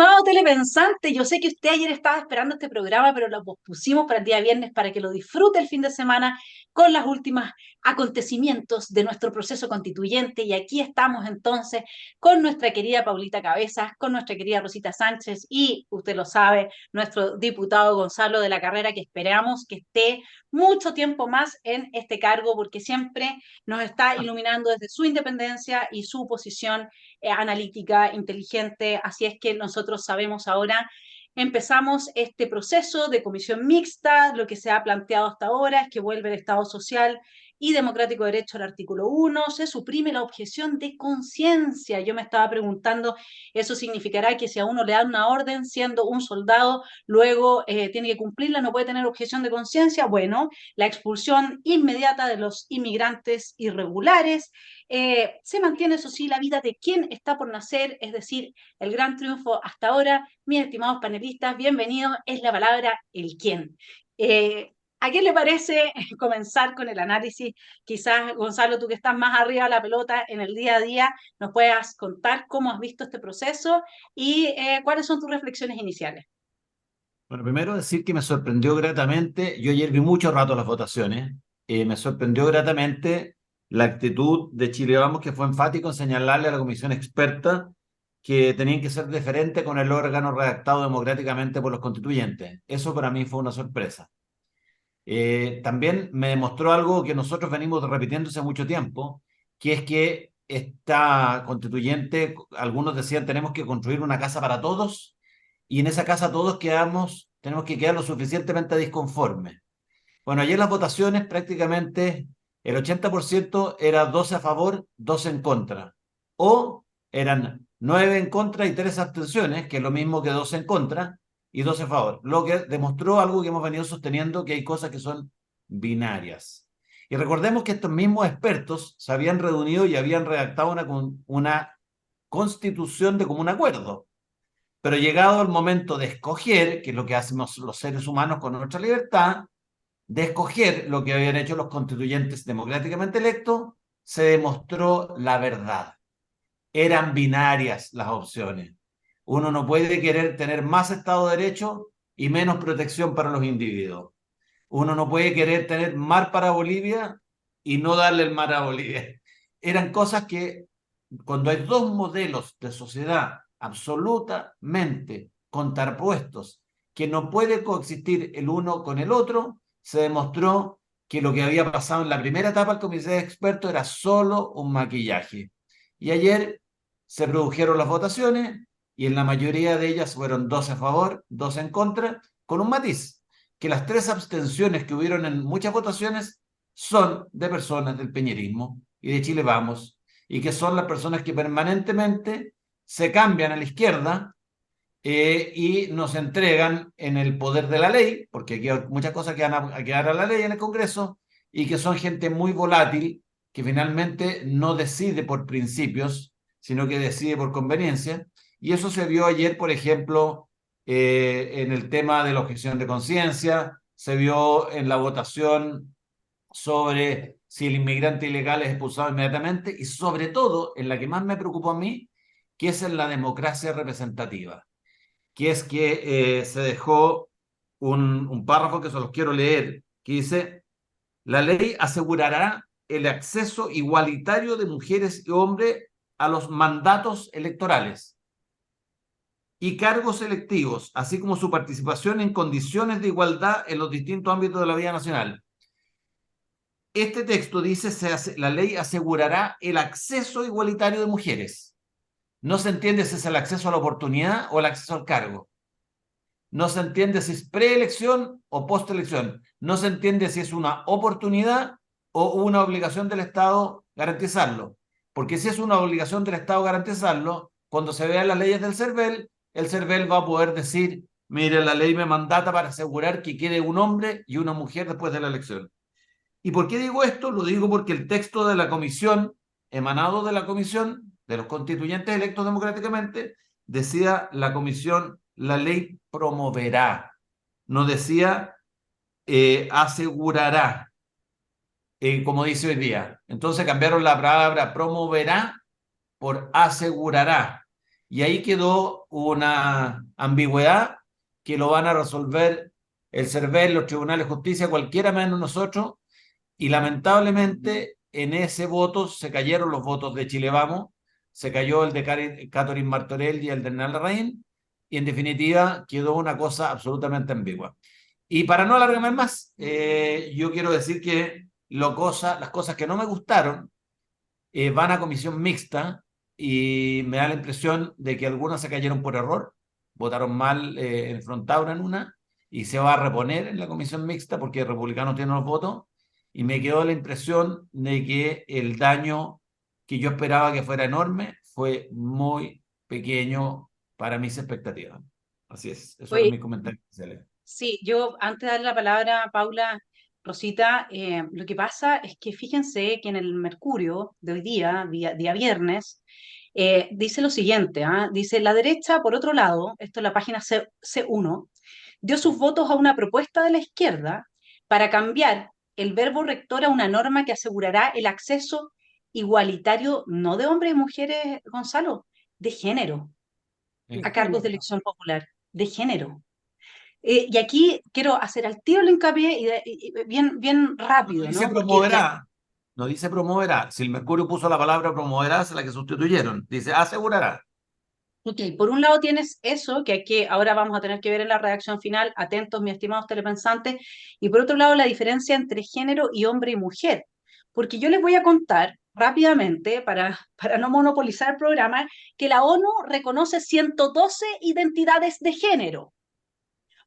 Estimado telepensante, yo sé que usted ayer estaba esperando este programa, pero lo pospusimos para el día viernes para que lo disfrute el fin de semana con los últimos acontecimientos de nuestro proceso constituyente. Y aquí estamos entonces con nuestra querida Paulita Cabezas, con nuestra querida Rosita Sánchez y, usted lo sabe, nuestro diputado Gonzalo de la Carrera, que esperamos que esté mucho tiempo más en este cargo porque siempre nos está iluminando desde su independencia y su posición analítica, inteligente. Así es que nosotros sabemos ahora, empezamos este proceso de comisión mixta. Lo que se ha planteado hasta ahora es que vuelve el Estado social y democrático de derecho al artículo 1, se suprime la objeción de conciencia. Yo me estaba preguntando, ¿eso significará que si a uno le dan una orden siendo un soldado, luego tiene que cumplirla, no puede tener objeción de conciencia? Bueno, la expulsión inmediata de los inmigrantes irregulares. Se mantiene, eso sí, la vida de quien está por nacer, es decir, el gran triunfo hasta ahora. Mis estimados panelistas, bienvenidos, es la palabra el quién. ¿A qué le parece comenzar con el análisis? Quizás, Gonzalo, tú que estás más arriba de la pelota en el día a día, nos puedas contar cómo has visto este proceso y cuáles son tus reflexiones iniciales. Bueno, primero decir que me sorprendió gratamente, yo ayer vi mucho rato las votaciones, me sorprendió gratamente la actitud de Chile Vamos, que fue enfático en señalarle a la comisión experta que tenían que ser deferentes con el órgano redactado democráticamente por los constituyentes. Eso para mí fue una sorpresa. También me demostró algo que nosotros venimos repitiendo hace mucho tiempo, que es que esta constituyente, algunos decían, tenemos que construir una casa para todos, y en esa casa todos tenemos que quedar lo suficientemente disconformes. Bueno, ayer las votaciones prácticamente el 80% era 12 a favor, 12 en contra. O eran 9 en contra y 3 abstenciones, que es lo mismo que 12 en contra y 12 a favor. Lo que demostró algo que hemos venido sosteniendo, que hay cosas que son binarias. Y recordemos que estos mismos expertos se habían reunido y habían redactado una constitución de común acuerdo. Pero llegado el momento de escoger, que es lo que hacemos los seres humanos con nuestra libertad, de escoger lo que habían hecho los constituyentes democráticamente electos, se demostró la verdad. Eran binarias las opciones. Uno no puede querer tener más Estado de Derecho y menos protección para los individuos. Uno no puede querer tener mar para Bolivia y no darle el mar a Bolivia. Eran cosas que cuando hay dos modelos de sociedad absolutamente contrapuestos, que no puede coexistir el uno con el otro, se demostró que lo que había pasado en la primera etapa del comité de expertos era solo un maquillaje. Y ayer se produjeron las votaciones y en la mayoría de ellas fueron 12 a favor, 12 en contra, con un matiz, que las 3 abstenciones que hubieron en muchas votaciones son de personas del peñerismo y de Chile Vamos, y que son las personas que permanentemente se cambian a la izquierda y nos entregan en el poder de la ley, porque aquí hay muchas cosas que van a quedar a la ley en el Congreso, y que son gente muy volátil, que finalmente no decide por principios, sino que decide por conveniencia. Y eso se vio ayer, por ejemplo, en el tema de la objeción de conciencia, se vio en la votación sobre si el inmigrante ilegal es expulsado inmediatamente, y sobre todo en la que más me preocupó a mí, que es en la democracia representativa, que es que se dejó un párrafo que se los quiero leer, que dice: la ley asegurará el acceso igualitario de mujeres y hombres a los mandatos electorales y cargos electivos, así como su participación en condiciones de igualdad en los distintos ámbitos de la vida nacional. Este texto dice, la ley asegurará el acceso igualitario de mujeres. No se entiende si es el acceso a la oportunidad o el acceso al cargo. No se entiende si es preelección o postelección. No se entiende si es una oportunidad o una obligación del Estado garantizarlo. Porque si es una obligación del Estado garantizarlo, cuando se vean las leyes del CERVEL, el CERVEL va a poder decir, mire, la ley me mandata para asegurar que quede un hombre y una mujer después de la elección. ¿Y por qué digo esto? Lo digo porque el texto de la comisión, emanado de la comisión, de los constituyentes electos democráticamente, decía la comisión, la ley promoverá, no decía asegurará, como dice hoy día. Entonces cambiaron la palabra promoverá por asegurará. Y ahí quedó una ambigüedad que lo van a resolver el CERVEL, los tribunales de justicia, cualquiera menos nosotros, y lamentablemente en ese voto se cayeron los votos de Chile Vamos, se cayó el de Catherine Martorell y el de Hernán Larraín, y en definitiva quedó una cosa absolutamente ambigua. Y para no alargarme más, yo quiero decir que las cosas que no me gustaron van a comisión mixta y me da la impresión de que algunas se cayeron por error, votaron mal en Frontaura en una y se va a reponer en la comisión mixta porque republicanos tienen los votos y me quedó la impresión de que el daño que yo esperaba que fuera enorme fue muy pequeño para mis expectativas. Así es, eso era Oye, mi comentario inicial. sí, yo antes de darle la palabra a Paula, Rosita, lo que pasa es que fíjense que en el Mercurio de hoy día, día viernes, dice lo siguiente, ¿ah? Dice, la derecha, por otro lado, esto es la página C1, dio sus votos a una propuesta de la izquierda para cambiar el verbo rector a una norma que asegurará el acceso igualitario, no de hombres y mujeres, Gonzalo, de género, De a cargos de género. elección popular, de género. Y aquí quiero hacer al tiro el hincapié bien No, no rápido, dice ¿no? Porque promoverá, no dice promoverá. Si el Mercurio puso la palabra promoverá, es la que sustituyeron. Dice asegurará. ok, por un lado tienes eso, que hay que, ahora vamos a tener que ver en la redacción final, atentos, mis estimados telepensantes, y por otro lado la diferencia entre género y hombre y mujer. Porque yo les voy a contar rápidamente, para no monopolizar el programa, que la ONU reconoce 112 identidades de género.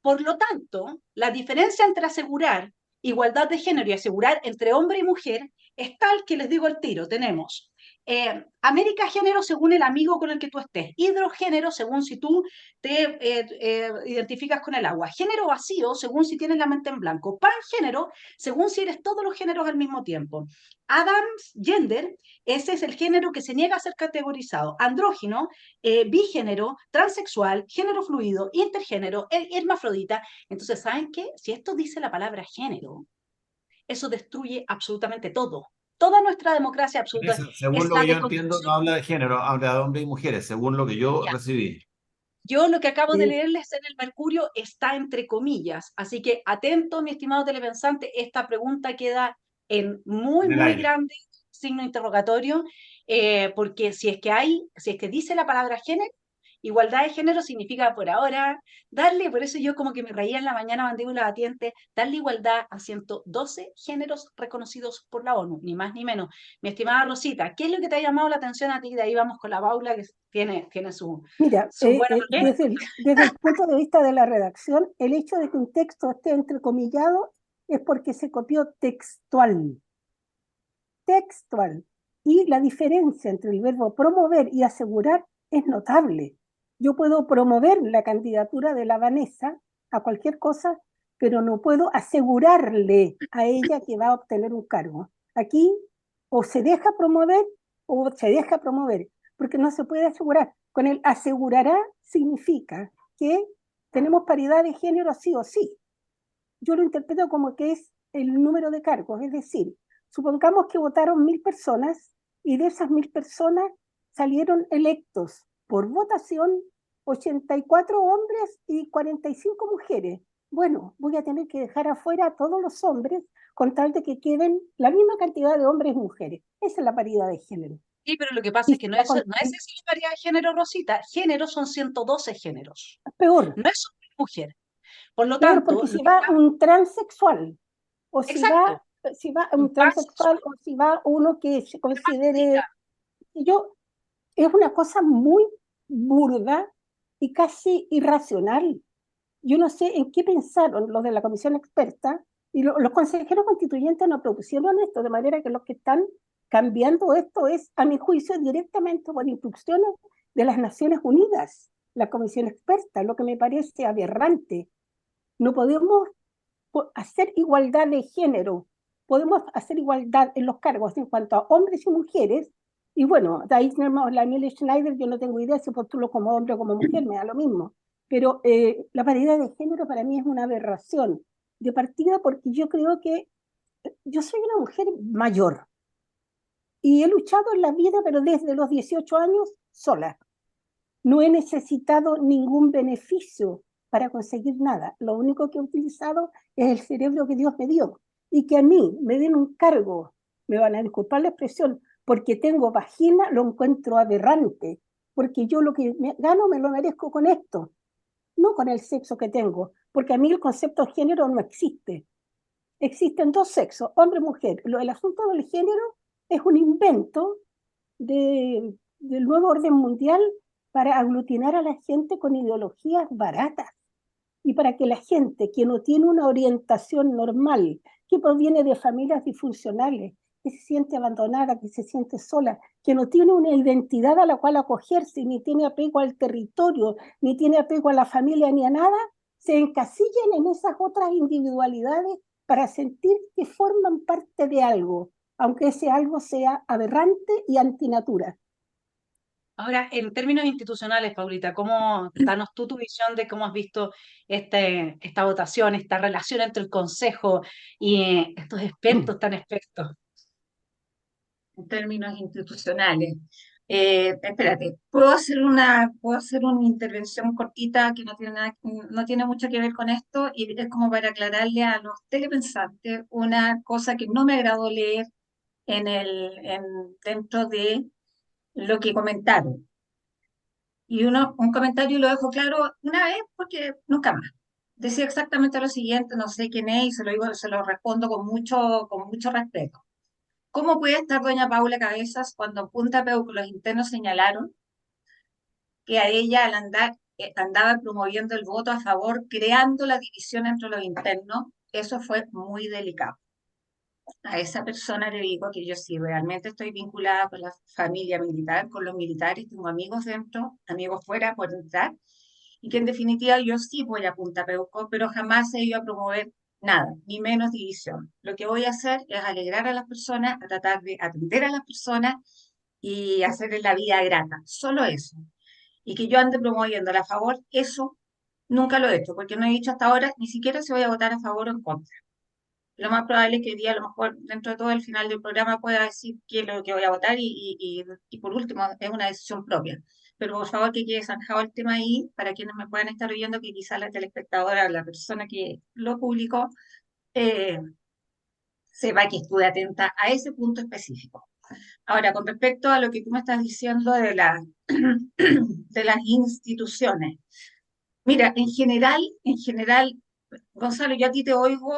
Por lo tanto, la diferencia entre asegurar igualdad de género y asegurar entre hombre y mujer es tal que les digo al tiro. Tenemos América género según el amigo con el que tú estés, hidrogénero según si tú te identificas con el agua, género vacío según si tienes la mente en blanco, pangénero según si eres todos los géneros al mismo tiempo. Adams Gender, ese es el género que se niega a ser categorizado. Andrógino, bigénero, transexual, género fluido, intergénero, hermafrodita. Entonces, ¿saben qué? Si esto dice la palabra género, eso destruye absolutamente todo. Toda nuestra democracia absoluta Según es lo la que yo entiendo, no deconstrucción. habla de género, habla de hombres y mujeres, según lo que yo Ya. recibí. Yo lo que acabo de Eh, leerles en el Mercurio está entre comillas, así que atento, mi estimado telepensante, esta pregunta queda en En el muy aire. grande signo interrogatorio, porque si es que dice la palabra género, igualdad de género significa por ahora darle, por eso yo como que me reía en la mañana mandíbula batiente, darle igualdad a 112 géneros reconocidos por la ONU, ni más ni menos. Mi estimada Rosita, ¿qué es lo que te ha llamado la atención a ti? De ahí vamos con la Paula, que tiene Mira, su buena... desde el punto de vista de la redacción, el hecho de que un texto esté entrecomillado es porque se copió textual. Textual. Y la diferencia entre el verbo promover y asegurar es notable. Yo puedo promover la candidatura de la Vanessa a cualquier cosa, pero no puedo asegurarle a ella que va a obtener un cargo. Aquí o se deja promover o se deja promover, porque no se puede asegurar. Con el asegurará significa que tenemos paridad de género sí o sí. Yo lo interpreto como que es el número de cargos, es decir, supongamos que votaron 1000 personas y de esas 1000 personas salieron electos por votación 84 hombres y 45 mujeres. Bueno, voy a tener que dejar afuera a todos los hombres con tal de que queden la misma cantidad de hombres y mujeres. Esa es la paridad de género. Sí, pero lo que pasa Y es que si la no es esa la variedad de género, Rosita. Géneros son 112 géneros. peor, No es hombre y mujer. Por lo peor tanto, porque si va un transexual o exacto, si va un un transexual pansexual, o si va uno que se un hermafrodita. considere, yo, es una cosa muy burda y casi irracional. Yo no sé en qué pensaron los de la comisión experta y los consejeros constituyentes no propusieron esto, de manera que los que están cambiando esto es, a mi juicio, directamente por instrucciones de las Naciones Unidas, la comisión experta, lo que me parece aberrante. No podemos hacer igualdad de género, podemos hacer igualdad en los cargos en cuanto a hombres y mujeres, y bueno, de ahí tenemos la Emilia Schneider, yo no tengo idea si postulo como hombre o como mujer, me da lo mismo, pero la paridad de género para mí es una aberración de partida porque yo creo que yo soy una mujer mayor y he luchado en la vida, pero desde los 18 años sola. No he necesitado ningún beneficio para conseguir nada. Lo único que he utilizado es el cerebro que Dios me dio. Y que a mí me den un cargo, me van a disculpar la expresión, porque tengo vagina, lo encuentro aberrante. Porque yo lo que gano me lo merezco con esto, no con el sexo que tengo. Porque a mí el concepto de género no existe. Existen dos sexos, hombre y mujer. El asunto del género es un invento del nuevo orden mundial para aglutinar a la gente con ideologías baratas y para que la gente que no tiene una orientación normal, que proviene de familias disfuncionales, que se siente abandonada, que se siente sola, que no tiene una identidad a la cual acogerse, ni tiene apego al territorio, ni tiene apego a la familia, ni a nada, se encasillan en esas otras individualidades para sentir que forman parte de algo, aunque ese algo sea aberrante y antinatura. Ahora, en términos institucionales, Paulita, danos tú tu visión de cómo has visto esta votación, esta relación entre el Consejo y estos expertos tan expertos? En términos institucionales. Espérate, puedo hacer una intervención cortita que no tiene mucho que ver con esto y es como para aclararle a los telepensantes una cosa que no me agradó leer dentro de lo que comentaron. Y un comentario lo dejo claro una vez porque nunca más. Decía exactamente lo siguiente, no sé quién es y se lo respondo con mucho respeto. ¿Cómo puede estar doña Paula Cabezas cuando en Punta Peuco los internos señalaron que a ella andaba promoviendo el voto a favor, creando la división entre los internos? Eso fue muy delicado. A esa persona le digo que yo sí realmente estoy vinculada con la familia militar, con los militares, tengo amigos dentro, amigos fuera por entrar, y que en definitiva yo sí voy a Punta Peuco, pero jamás he ido a promover nada, ni menos división. Lo que voy a hacer es alegrar a las personas, a tratar de atender a las personas y hacerles la vida grata, solo eso. Y que yo ande promoviendo a favor, eso nunca lo he hecho, porque no he dicho hasta ahora ni siquiera si voy a votar a favor o en contra. Lo más probable es que hoy día, a lo mejor, dentro de todo el final del programa, pueda decir qué es lo que voy a votar y por último, es una decisión propia. Pero por favor que quede zanjado el tema ahí para quienes me puedan estar oyendo, que quizás la telespectadora, la persona que lo publicó, eh, sepa que estuve atenta a ese punto específico. Ahora, con respecto a lo que tú me estás diciendo de las instituciones. Mira, en general, Gonzalo, yo a ti te oigo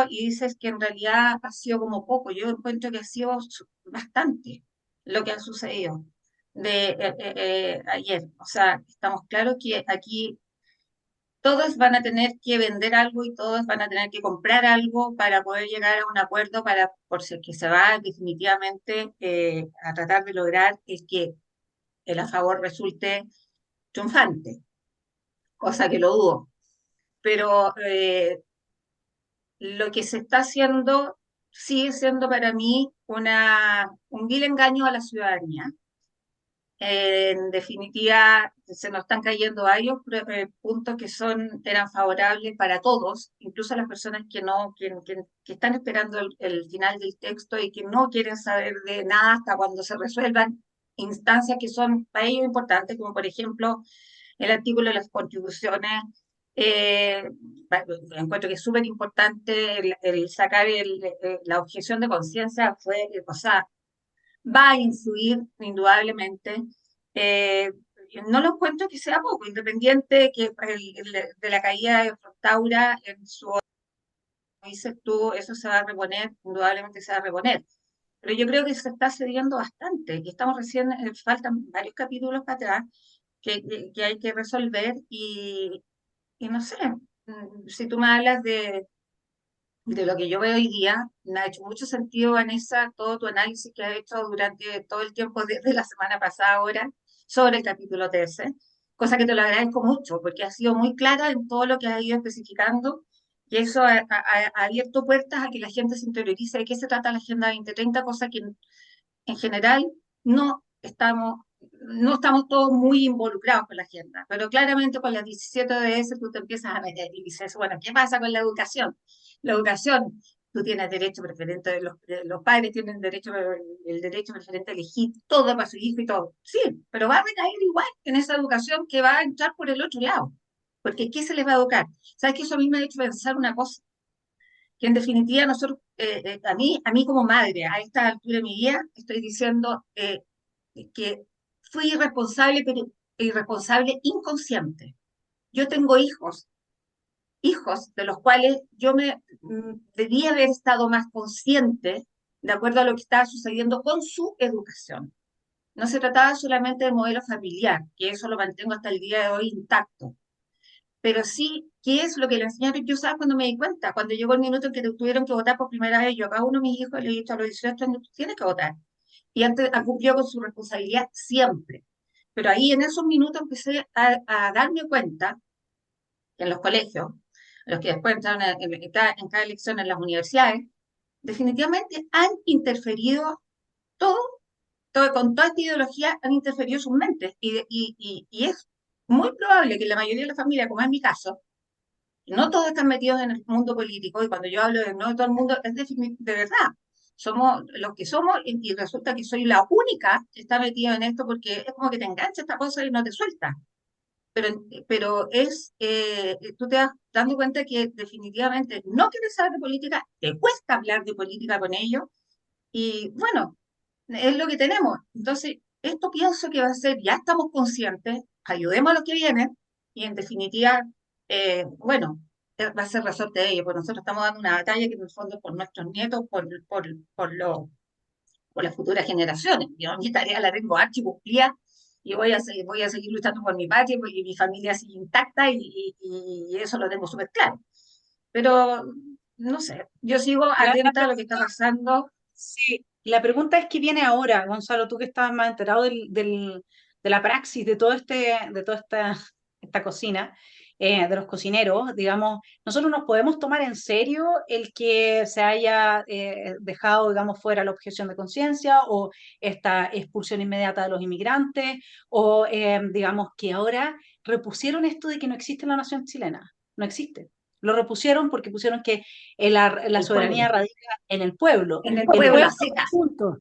y dices que en realidad ha sido como poco. Yo encuentro que ha sido bastante lo que ha sucedido ayer. O sea, estamos claros que aquí todos van a tener que vender algo y todos van a tener que comprar algo para poder llegar a un acuerdo por si es que se va definitivamente a tratar de lograr el que el a favor resulte triunfante, cosa que lo dudo. Pero lo que se está haciendo sigue siendo para mí un vil engaño a la ciudadanía. En definitiva, se nos están cayendo varios puntos que eran favorables para todos, incluso las personas que están esperando el final del texto y que no quieren saber de nada hasta cuando se resuelvan instancias que son para ellos importantes, como por ejemplo el artículo de las contribuciones. eh, Encuentro que es súper importante el sacar la objeción de conciencia, o sea, va a influir indudablemente. Eh, no lo encuentro que sea poco, independiente que de la caída de Frotaura en su, dices tú, eso se va a reponer, indudablemente se va a reponer. Pero yo creo que se está cediendo bastante, que estamos recién, faltan varios capítulos para atrás que hay que resolver y no sé, si tú me hablas de lo que yo veo hoy día, me ha hecho mucho sentido, Vanessa, todo tu análisis que has hecho durante todo el tiempo desde la semana pasada ahora sobre el capítulo 13, cosa que te lo agradezco mucho porque has sido muy clara en todo lo que has ido especificando y eso ha abierto puertas a que la gente se interiorice de qué se trata la Agenda 2030, cosa que en general no estamos, no estamos todos muy involucrados con la agenda, pero claramente con las 17 ODS tú te empiezas a meter y dices, bueno, ¿qué pasa con la educación? La educación tú tienes derecho preferente, los padres tienen el derecho preferente a elegir todo para su hijo y todo. Sí, pero va a recaer igual en esa educación que va a entrar por el otro lado. Porque ¿qué se les va a educar? ¿Sabes que eso a mí me ha hecho pensar una cosa? Que en definitiva nosotros, a mí como madre, a esta altura de mi vida, estoy diciendo que fui irresponsable, pero irresponsable inconsciente. Yo tengo hijos de los cuales yo debía haber estado más consciente de acuerdo a lo que estaba sucediendo con su educación. No se trataba solamente del modelo familiar, que eso lo mantengo hasta el día de hoy intacto, pero sí, ¿qué es lo que le enseñaron? Yo, ¿sabes cuando me di cuenta? Cuando llegó el minuto en que tuvieron que votar por primera vez, yo a cada uno de mis hijos le he dicho a los 18 años, tú tienes que votar. Y antes cumplió con su responsabilidad siempre. Pero ahí en esos minutos empecé a darme cuenta que en los colegios, los que después entraron en cada elección en las universidades, definitivamente han interferido todo, con toda esta ideología han interferido sus mentes. Y es muy probable que la mayoría de la familia, como es mi caso, no todos están metidos en el mundo político, y cuando yo hablo de no todo el mundo, es de verdad. Somos los que somos, y resulta que soy la única que está metida en esto, porque es como que te engancha esta cosa y no te suelta. Pero tú te vas dando cuenta que definitivamente no quieres saber de política, te cuesta hablar de política con ellos, y bueno, es lo que tenemos. Entonces, esto pienso que va a ser, ya estamos conscientes, ayudemos a los que vienen, y en definitiva, bueno, va a ser resorte de ellos, porque nosotros estamos dando una batalla que en el fondo es por nuestros nietos, por las futuras generaciones. Yo mi tarea la tengo archicumplida, y voy a seguir luchando por mi patria, porque mi familia sigue intacta, y eso lo tengo súper claro. Pero, no sé, yo sigo atenta a lo que está pasando. Sí, la pregunta es qué viene ahora, Gonzalo, tú que estás más enterado de la praxis de de toda esta cocina, de los cocineros, digamos, nosotros nos podemos tomar en serio el que se haya dejado, digamos, fuera la objeción de conciencia, o esta expulsión inmediata de los inmigrantes, o digamos que ahora repusieron esto de que no existe la nación chilena, no existe. Lo repusieron porque pusieron que la El soberanía pueblo, radica en el pueblo. en el El pueblo, pueblo, a secas. Punto.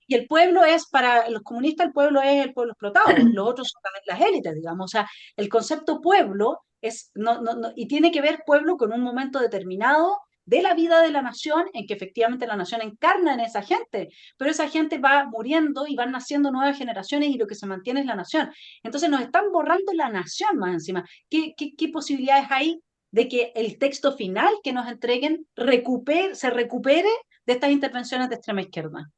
y el pueblo es para los comunistas, el pueblo es el pueblo explotado, los otros son las élites, digamos. O sea, el concepto pueblo es, y tiene que ver pueblo con un momento determinado de la vida de la nación, en que efectivamente la nación encarna en esa gente, pero esa gente va muriendo y van naciendo nuevas generaciones, y lo que se mantiene es la nación. Entonces nos están borrando la nación más encima. ¿Qué posibilidades hay de que el texto final que nos entreguen se recupere de estas intervenciones de extrema izquierda?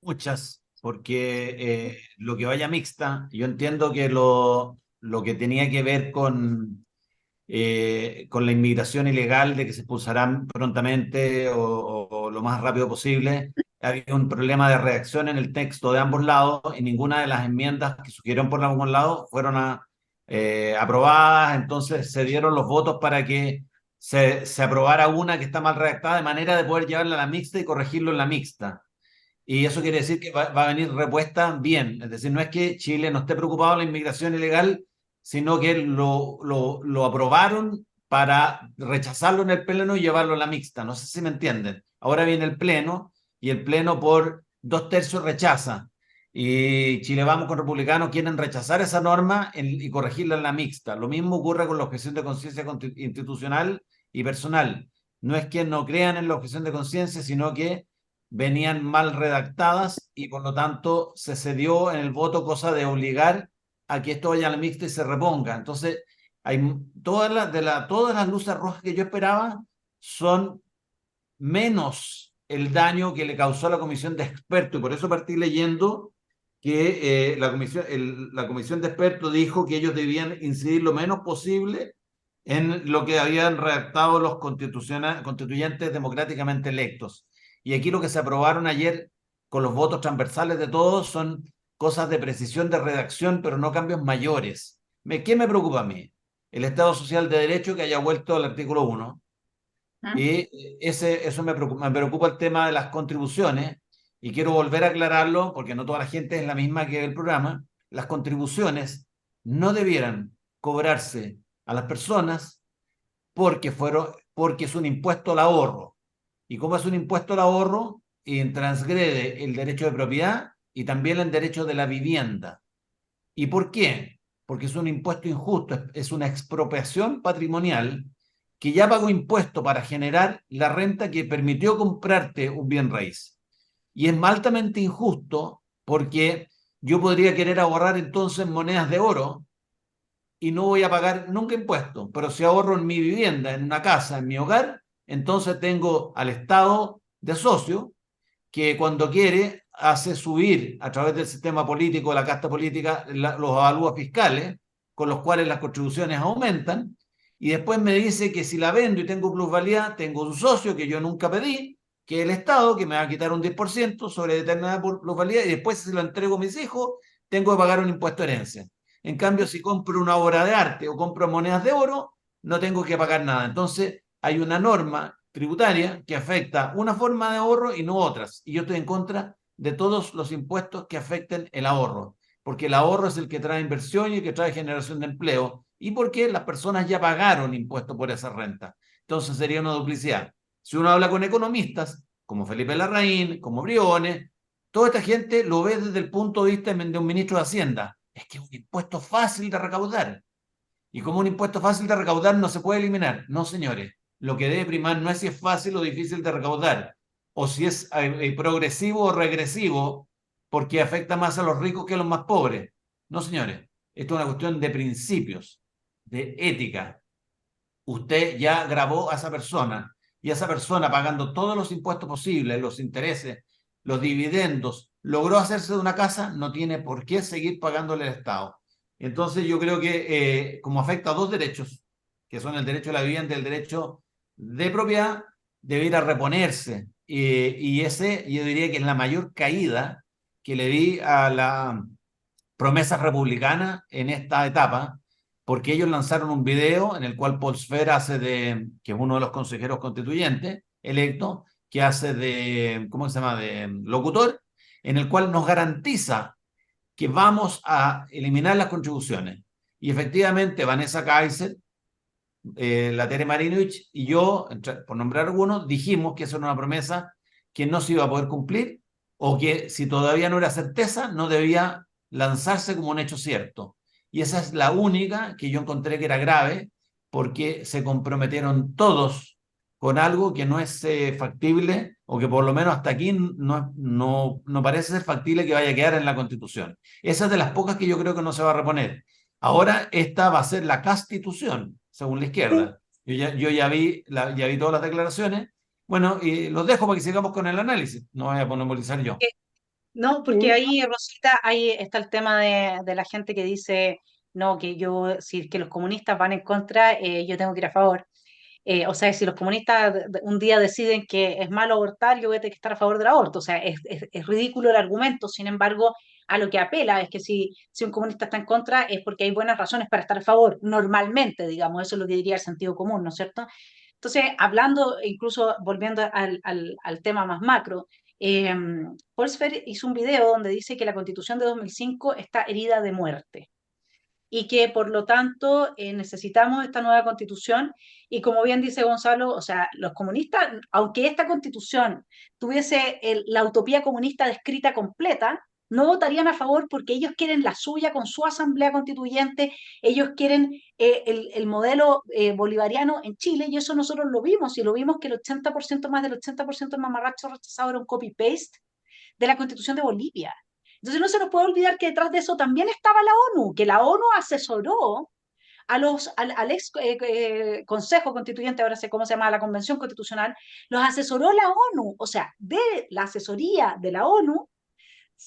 Muchas, porque lo que vaya mixta, yo entiendo que lo que tenía que ver con la inmigración ilegal, de que se expulsarán prontamente o lo más rápido posible, había un problema de redacción en el texto de ambos lados, y ninguna de las enmiendas que surgieron por ambos lados fueron aprobadas. Entonces se dieron los votos para que se aprobara una que está mal redactada, de manera de poder llevarla a la mixta y corregirlo en la mixta. Y eso quiere decir que va a venir repuesta bien. Es decir, no es que Chile no esté preocupado de la inmigración ilegal, sino que lo aprobaron para rechazarlo en el pleno y llevarlo a la mixta. No sé si me entienden. Ahora viene el pleno, y el pleno por 2/3 rechaza. Y Chile Vamos con Republicanos quieren rechazar esa norma y corregirla en la mixta. Lo mismo ocurre con la objeción de conciencia institucional y personal. No es que no crean en la objeción de conciencia, sino que venían mal redactadas, y por lo tanto se cedió en el voto, cosa de obligar a que esto vaya a la mixta y se reponga. Entonces, hay todas las luces rojas que yo esperaba son menos el daño que le causó a la comisión de expertos, y por eso partí leyendo que la comisión de expertos dijo que ellos debían incidir lo menos posible en lo que habían redactado los constituyentes democráticamente electos. Y aquí lo que se aprobaron ayer con los votos transversales de todos son cosas de precisión de redacción, pero no cambios mayores. ¿Qué me preocupa a mí? El Estado Social de Derecho, que haya vuelto al artículo 1. Y eso me preocupa el tema de las contribuciones, y quiero volver a aclararlo porque no toda la gente es la misma que el programa. Las contribuciones no debieran cobrarse a las personas porque porque es un impuesto al ahorro. Y como es un impuesto al ahorro, transgrede el derecho de propiedad y también el derecho de la vivienda. ¿Y por qué? Porque es un impuesto injusto, es una expropiación patrimonial que ya pagó impuesto para generar la renta que permitió comprarte un bien raíz. Y es altamente injusto porque yo podría querer ahorrar entonces monedas de oro y no voy a pagar nunca impuestos, pero si ahorro en mi vivienda, en una casa, en mi hogar, entonces tengo al Estado de socio que cuando quiere hace subir a través del sistema político, de la casta política, los avalúos fiscales, con los cuales las contribuciones aumentan, y después me dice que si la vendo y tengo plusvalía, tengo un socio que yo nunca pedí, que es el Estado, que me va a quitar un 10% sobre determinada plusvalía, y después si lo entrego a mis hijos, tengo que pagar un impuesto de herencia. En cambio, si compro una obra de arte o compro monedas de oro, no tengo que pagar nada. Entonces, hay una norma tributaria que afecta una forma de ahorro y no otras. Y yo estoy en contra de todos los impuestos que afecten el ahorro, porque el ahorro es el que trae inversión y el que trae generación de empleo, y porque las personas ya pagaron impuestos por esa renta. Entonces sería una duplicidad. Si uno habla con economistas, como Felipe Larraín, como Briones, toda esta gente lo ve desde el punto de vista de un ministro de Hacienda. Es que es un impuesto fácil de recaudar. Y como un impuesto fácil de recaudar no se puede eliminar. No, señores. Lo que debe primar no es si es fácil o difícil de recaudar, o si es progresivo o regresivo, porque afecta más a los ricos que a los más pobres. No, señores. Esto es una cuestión de principios, de ética. Usted ya grabó a esa persona y esa persona pagando todos los impuestos posibles, los intereses, los dividendos, logró hacerse de una casa, no tiene por qué seguir pagándole al Estado. Entonces yo creo que como afecta a dos derechos, que son el derecho a la vivienda y el derecho de propiedad, debe ir a reponerse. Y ese yo diría que es la mayor caída que le di a la promesa republicana en esta etapa, porque ellos lanzaron un video en el cual Paul Sfer hace de, que es uno de los consejeros constituyentes electo, que hace de, ¿cómo se llama?, de locutor, en el cual nos garantiza que vamos a eliminar las contribuciones. Y efectivamente, Vanessa Kaiser, la Tere Marinovich y yo, por nombrar algunos, dijimos que eso era una promesa que no se iba a poder cumplir o que si todavía no era certeza, no debía lanzarse como un hecho cierto. Y esa es la única que yo encontré que era grave porque se comprometieron todos con algo que no es factible o que por lo menos hasta aquí no parece ser factible que vaya a quedar en la Constitución. Esa es de las pocas que yo creo que no se va a reponer. Ahora esta va a ser la Constitución, según la izquierda. Yo ya vi todas las declaraciones. Bueno, y los dejo para que sigamos con el análisis. No voy a monopolizar yo. No, porque ahí, Rosita, ahí está el tema de la gente que dice, no, que yo, si que los comunistas van en contra, yo tengo que ir a favor. O sea, si los comunistas un día deciden que es malo abortar, yo voy a tener que estar a favor del aborto. O sea, es ridículo el argumento. Sin embargo, a lo que apela es que si un comunista está en contra es porque hay buenas razones para estar a favor, normalmente, digamos, eso es lo que diría el sentido común, ¿no es cierto? Entonces, hablando, incluso volviendo al tema más macro, eh, Polsfer hizo un video donde dice que la Constitución de 2005 está herida de muerte y que por lo tanto necesitamos esta nueva constitución y como bien dice Gonzalo, o sea, los comunistas, aunque esta constitución tuviese la utopía comunista descrita completa, no votarían a favor porque ellos quieren la suya con su asamblea constituyente, ellos quieren el modelo bolivariano en Chile y eso nosotros lo vimos y lo vimos que el 80% más del 80% del mamarracho rechazado era un copy-paste de la constitución de Bolivia. Entonces no se nos puede olvidar que detrás de eso también estaba la ONU, que la ONU asesoró al ex Consejo Constituyente, ahora sé cómo se llama, la Convención Constitucional, los asesoró la ONU. O sea, de la asesoría de la ONU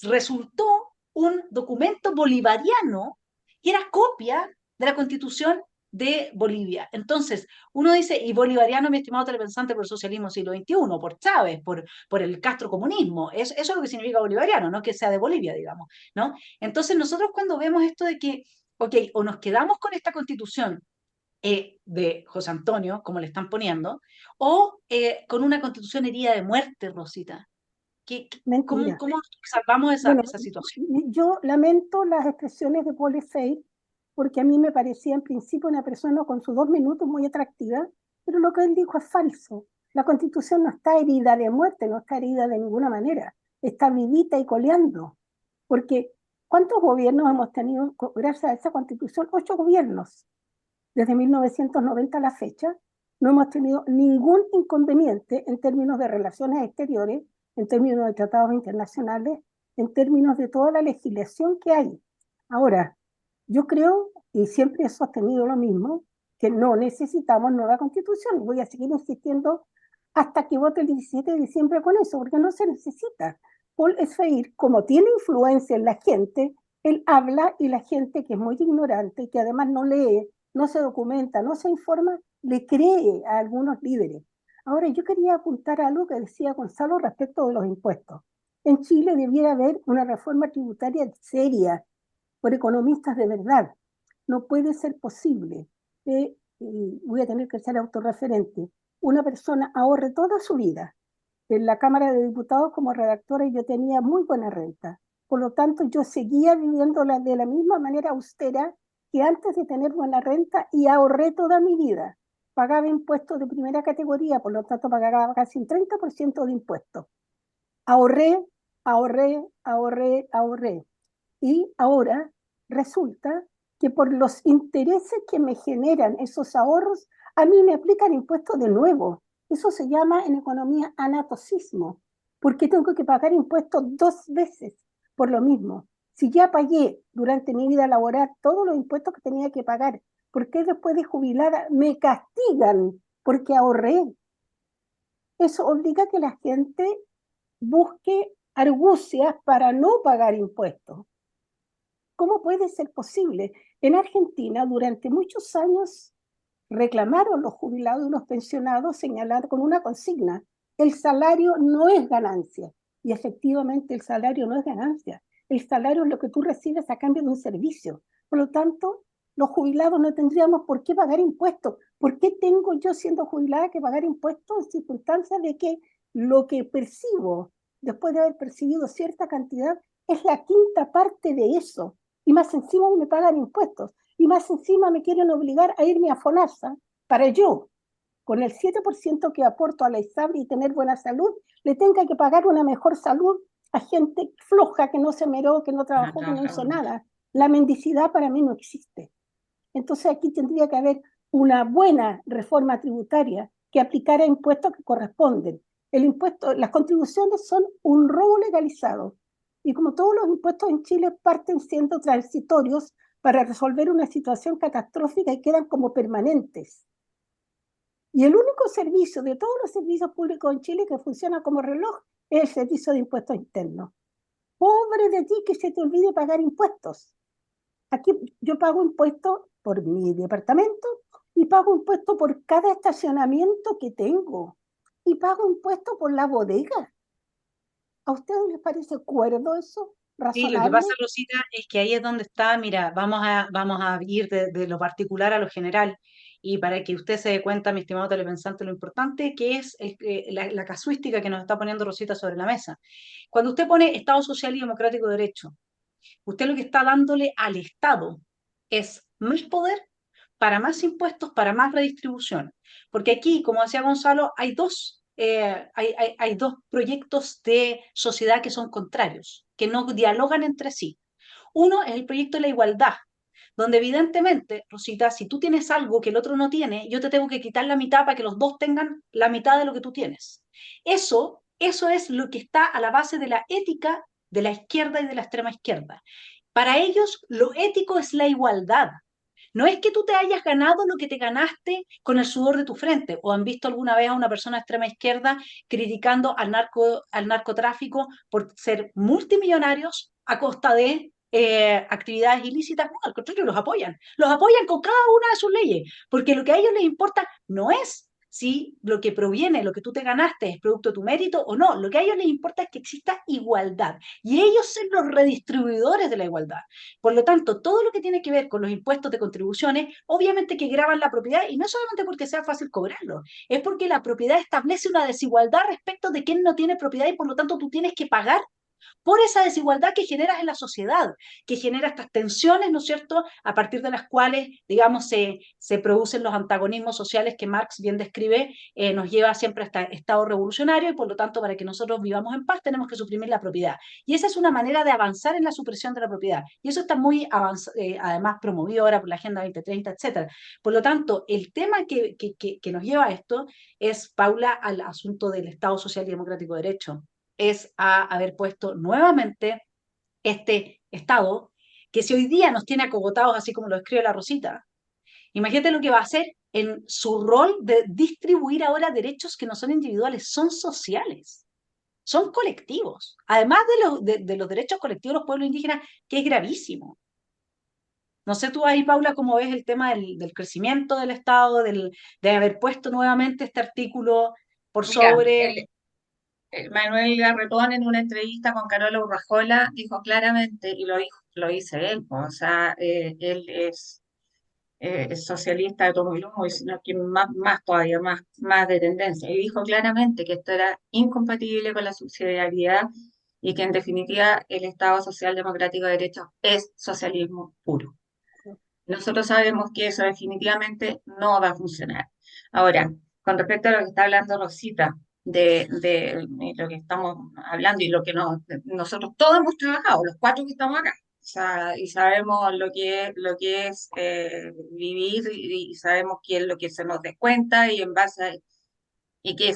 resultó un documento bolivariano que era copia de la Constitución de Bolivia. Entonces, uno dice, y bolivariano, mi estimado telepensante, por el socialismo siglo XXI, por Chávez, por el castrocomunismo, eso es lo que significa bolivariano, no que sea de Bolivia, digamos, ¿no? Entonces, nosotros cuando vemos esto de que, ok, o nos quedamos con esta constitución de José Antonio, como le están poniendo, o con una constitución herida de muerte, Rosita. Mentira. ¿Cómo salvamos Bueno, esa situación? yo lamento las expresiones de Paul Sfer porque a mí me parecía en principio una persona con sus 2 minutos muy atractiva, Pero lo que él dijo es falso. La Constitución no está herida de muerte, no está herida de ninguna manera. Está vivita y coleando. Porque ¿cuántos gobiernos hemos tenido gracias a esa Constitución? 8 gobiernos. Desde 1990 a la fecha, no hemos tenido ningún inconveniente en términos de relaciones exteriores, en términos de tratados internacionales, en términos de toda la legislación que hay. Ahora, yo creo, y siempre he sostenido lo mismo, que no necesitamos nueva constitución. Voy a seguir insistiendo hasta que vote el 17 de diciembre con eso, porque no se necesita. Paul Esfeir, como tiene influencia en la gente, él habla y la gente que es muy ignorante, que además no lee, no se documenta, no se informa, le cree a algunos líderes. Ahora, yo quería apuntar a algo que decía Gonzalo respecto de los impuestos. En Chile debiera haber una reforma tributaria seria por economistas de verdad. No puede ser posible que, voy a tener que ser autorreferente, una persona ahorre toda su vida. En la Cámara de Diputados como redactora yo tenía muy buena renta. Por lo tanto, yo seguía viviendo de la misma manera austera que antes de tener buena renta y ahorré toda mi vida. Pagaba impuestos de primera categoría, por lo tanto pagaba casi un 30% de impuestos. Ahorré, ahorré. Y ahora resulta que por los intereses que me generan esos ahorros, a mí me aplican impuestos de nuevo. Eso se llama en economía anatocismo, porque tengo que pagar impuestos 2 veces por lo mismo. Si ya pagué durante mi vida laboral todos los impuestos que tenía que pagar, ¿por qué después de jubilada me castigan porque ahorré? Eso obliga a que la gente busque argucias para no pagar impuestos. ¿Cómo puede ser posible? En Argentina, durante muchos años, reclamaron los jubilados y los pensionados señalando con una consigna: el salario no es ganancia. Y efectivamente el salario no es ganancia. El salario es lo que tú recibes a cambio de un servicio. Por lo tanto, los jubilados no tendríamos por qué pagar impuestos. ¿Por qué tengo yo, siendo jubilada, que pagar impuestos en circunstancias de que lo que percibo, después de haber percibido cierta cantidad, es la quinta parte de eso? Y más encima me pagan impuestos. Y más encima me quieren obligar a irme a FONASA para yo, con el 7% que aporto a la ISABRI y tener buena salud, le tenga que pagar una mejor salud a gente floja que no se meró, que no trabajó, que no hizo nada. La mendicidad para mí no existe. Entonces aquí tendría que haber una buena reforma tributaria que aplicara impuestos que corresponden. El impuesto, las contribuciones son un robo legalizado. Y como todos los impuestos en Chile parten siendo transitorios para resolver una situación catastrófica y quedan como permanentes. Y el único servicio de todos los servicios públicos en Chile que funciona como reloj es el servicio de impuestos internos. Pobre de ti que se te olvide pagar impuestos. Aquí yo pago impuestos por mi departamento y pago impuestos por cada estacionamiento que tengo y pago impuestos por la bodega. ¿A ustedes les parece cuerdo eso? Sí, lo que ¿Razonable? pasa, Rosita, es que ahí es donde está, mira, vamos a ir de lo particular a lo general, y para que usted se dé cuenta, mi estimado telepensante, lo importante que es la casuística que nos está poniendo Rosita sobre la mesa. Cuando usted pone Estado Social y Democrático de Derecho, usted lo que está dándole al Estado es más poder para más impuestos, para más redistribución. Porque aquí, como decía Gonzalo, hay dos proyectos de sociedad que son contrarios, que no dialogan entre sí. Uno es el proyecto de la igualdad, donde evidentemente, Rosita, si tú tienes algo que el otro no tiene, yo te tengo que quitar la mitad para que los dos tengan la mitad de lo que tú tienes. Eso es lo que está a la base de la ética de la izquierda y de la extrema izquierda. Para ellos, lo ético es la igualdad. No es que tú te hayas ganado lo que te ganaste con el sudor de tu frente, o han visto alguna vez a una persona de extrema izquierda criticando al narcotráfico por ser multimillonarios a costa de actividades ilícitas. No, al contrario, los apoyan con cada una de sus leyes, porque lo que a ellos les importa no es si lo que proviene, lo que tú te ganaste es producto de tu mérito o no, lo que a ellos les importa es que exista igualdad, y ellos son los redistribuidores de la igualdad. Por lo tanto, todo lo que tiene que ver con los impuestos de contribuciones, obviamente que graban la propiedad, y no solamente porque sea fácil cobrarlo, es porque la propiedad establece una desigualdad respecto de quién no tiene propiedad, y por lo tanto tú tienes que pagar por esa desigualdad que generas en la sociedad, que genera estas tensiones, ¿no es cierto?, a partir de las cuales, digamos, se producen los antagonismos sociales que Marx bien describe, nos lleva siempre a este estado revolucionario, y por lo tanto, para que nosotros vivamos en paz, tenemos que suprimir la propiedad. Y esa es una manera de avanzar en la supresión de la propiedad. Y eso está muy además promovido ahora por la Agenda 2030, etcétera. Por lo tanto, el tema que nos lleva a esto es, Paula, al asunto del Estado Social y Democrático de Derecho. Es a haber puesto nuevamente este Estado, que si hoy día nos tiene acogotados, así como lo escribe la Rosita, imagínate lo que va a hacer en su rol de distribuir ahora derechos que no son individuales, son sociales, son colectivos. Además de los derechos colectivos de los pueblos indígenas, que es gravísimo. No sé tú ahí, Paula, cómo ves el tema del crecimiento del Estado, de haber puesto nuevamente este artículo por Mira, sobre... Manuel Garretón en una entrevista con Carola Urrajola dijo claramente, y lo dice él, o sea, él es socialista de todo el mundo, sino que más todavía, más de tendencia, y dijo claramente que esto era incompatible con la subsidiariedad y que en definitiva el Estado Social Democrático de Derecho es socialismo puro. Nosotros sabemos que eso definitivamente no va a funcionar. Ahora, con respecto a lo que está hablando Rosita, de lo que estamos hablando y lo que nosotros todos hemos trabajado, los cuatro que estamos acá, o sea, y sabemos lo que es vivir y sabemos qué es lo que se nos descuenta y en base a, y que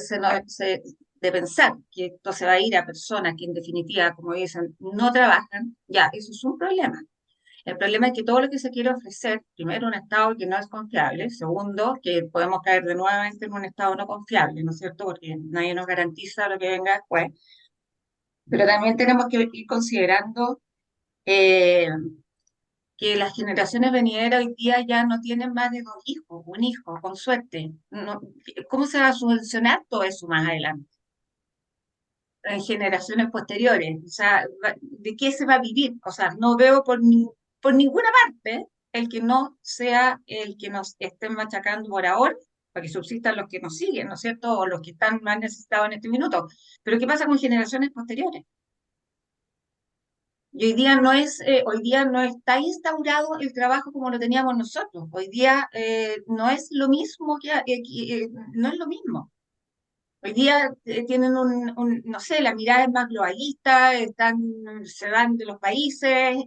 de pensar que esto se va a ir a personas que en definitiva, como dicen, no trabajan, ya, eso es un problema. El problema es que todo lo que se quiere ofrecer, primero, un Estado que no es confiable, segundo, que podemos caer de nuevamente en un Estado no confiable, ¿no es cierto? Porque nadie nos garantiza lo que venga después. Pero también tenemos que ir considerando eh, que las generaciones venideras hoy día ya no tienen más de 2 hijos, un hijo, con suerte. ¿Cómo se va a subvencionar todo eso más adelante? En generaciones posteriores. O sea, ¿de qué se va a vivir? O sea, no veo por ninguna parte el que no sea el que nos estén machacando por ahora, para que subsistan los que nos siguen, ¿no es cierto? O los que están más necesitados en este minuto. Pero ¿qué pasa con generaciones posteriores? Y hoy día no está instaurado el trabajo como lo teníamos nosotros. Hoy día no es lo mismo no es lo mismo. Hoy día tienen no sé, la mirada es más globalista, se van de los países,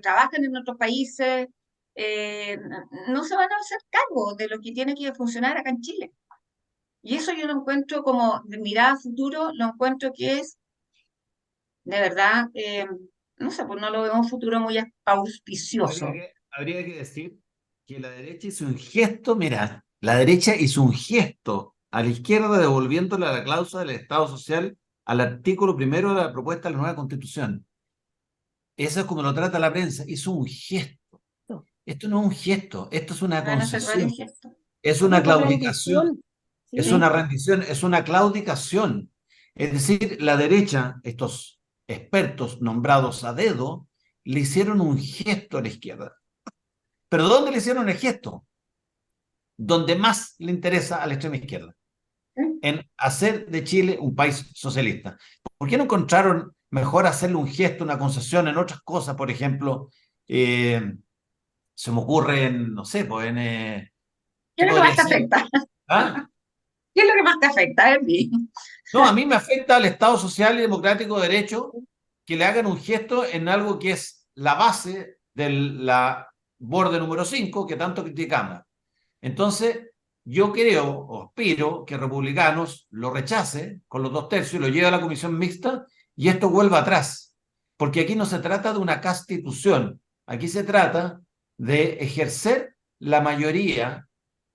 trabajan en otros países, no se van a hacer cargo de lo que tiene que funcionar acá en Chile. Y eso yo lo encuentro como de mirada a futuro, lo encuentro que es, de verdad, no sé, pues no lo veo un futuro muy auspicioso. Habría que decir que la derecha hizo un gesto, mira, la derecha hizo un gesto a la izquierda devolviéndole la cláusula del Estado Social al artículo primero de la propuesta de la nueva Constitución. Eso es como lo trata la prensa, hizo un gesto. Esto no es un gesto, esto es una Van a hacer concesión, varios gestos. es Una una claudicación, rendición, es ¿sí? una rendición, es una claudicación. Es decir, la derecha, estos expertos nombrados a dedo, le hicieron un gesto a la izquierda. ¿Pero dónde le hicieron el gesto? Donde más le interesa a la extrema izquierda, en hacer de Chile un país socialista. ¿Por qué no encontraron mejor hacerle un gesto, una concesión en otras cosas? Por ejemplo, se me ocurre en, no sé, pues ¿Qué ¿qué es lo que más podría te ser? afecta? ¿Ah? ¿Qué es lo que más te afecta, Erdi? No, a mí me afecta al Estado Social y Democrático de Derecho que le hagan un gesto en algo que es la base de la borde número 5 que tanto criticamos. Entonces, yo creo o aspiro que Republicanos lo rechace con los 2/3 y lo lleve a la comisión mixta y esto vuelva atrás. Porque aquí no se trata de una constitución, aquí se trata de ejercer la mayoría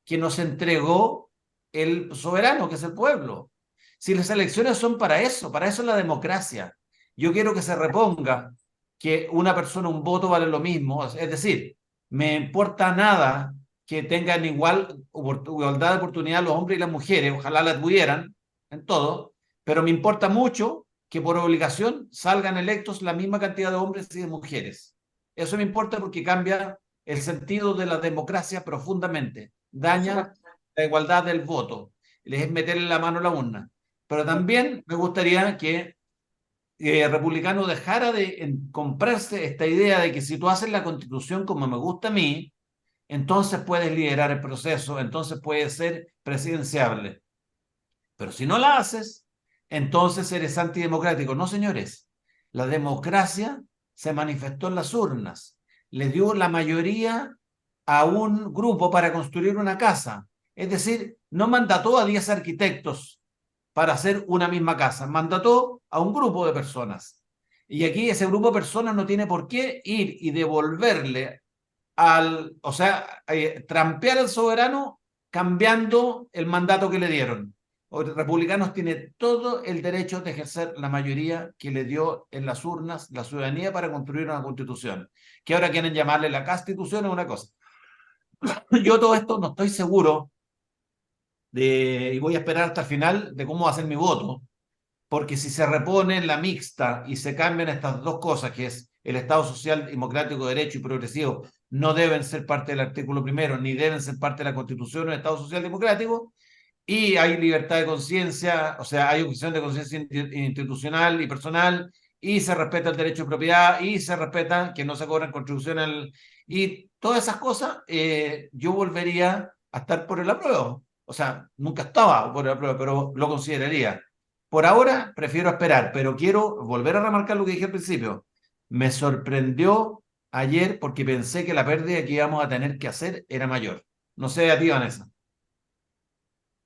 que nos entregó el soberano, que es el pueblo. Si las elecciones son para eso es la democracia. Yo quiero que se reponga que una persona, un voto vale lo mismo. Es decir, me importa nada que tengan igualdad de oportunidad los hombres y las mujeres, ojalá la tuvieran en todo, pero me importa mucho que por obligación salgan electos la misma cantidad de hombres y de mujeres. Eso me importa porque cambia el sentido de la democracia profundamente, daña la igualdad del voto, les es meterle la mano a la urna. Pero también me gustaría que republicano dejara de comprarse esta idea de que si tú haces la constitución como me gusta a mí, entonces puedes liderar el proceso, entonces puedes ser presidenciable. Pero si no la haces, entonces eres antidemocrático. No, señores, la democracia se manifestó en las urnas, le dio la mayoría a un grupo para construir una casa. Es decir, no mandató a 10 arquitectos para hacer una misma casa, mandató a un grupo de personas. Y aquí ese grupo de personas no tiene por qué ir y devolverle o sea, trampear al soberano cambiando el mandato que le dieron. Los republicanos tienen todo el derecho de ejercer la mayoría que le dio en las urnas la ciudadanía para construir una constitución, que ahora quieren llamarle la constitución es una cosa. Yo todo esto no estoy seguro y voy a esperar hasta el final de cómo va a ser mi voto, porque si se repone la mixta y se cambian estas dos cosas, que es el Estado social, democrático, de derecho y progresivo, no deben ser parte del artículo primero, ni deben ser parte de la Constitución del Estado social democrático, y hay libertad de conciencia, o sea, hay objeción de conciencia institucional y personal, y se respeta el derecho de propiedad, y se respeta que no se cobran contribuciones, y todas esas cosas, yo volvería a estar por el apruebo. O sea, nunca estaba por el apruebo, pero lo consideraría. Por ahora prefiero esperar, pero quiero volver a remarcar lo que dije al principio. Me sorprendió ayer porque pensé que la pérdida que íbamos a tener que hacer era mayor. No sé a ti, Vanessa.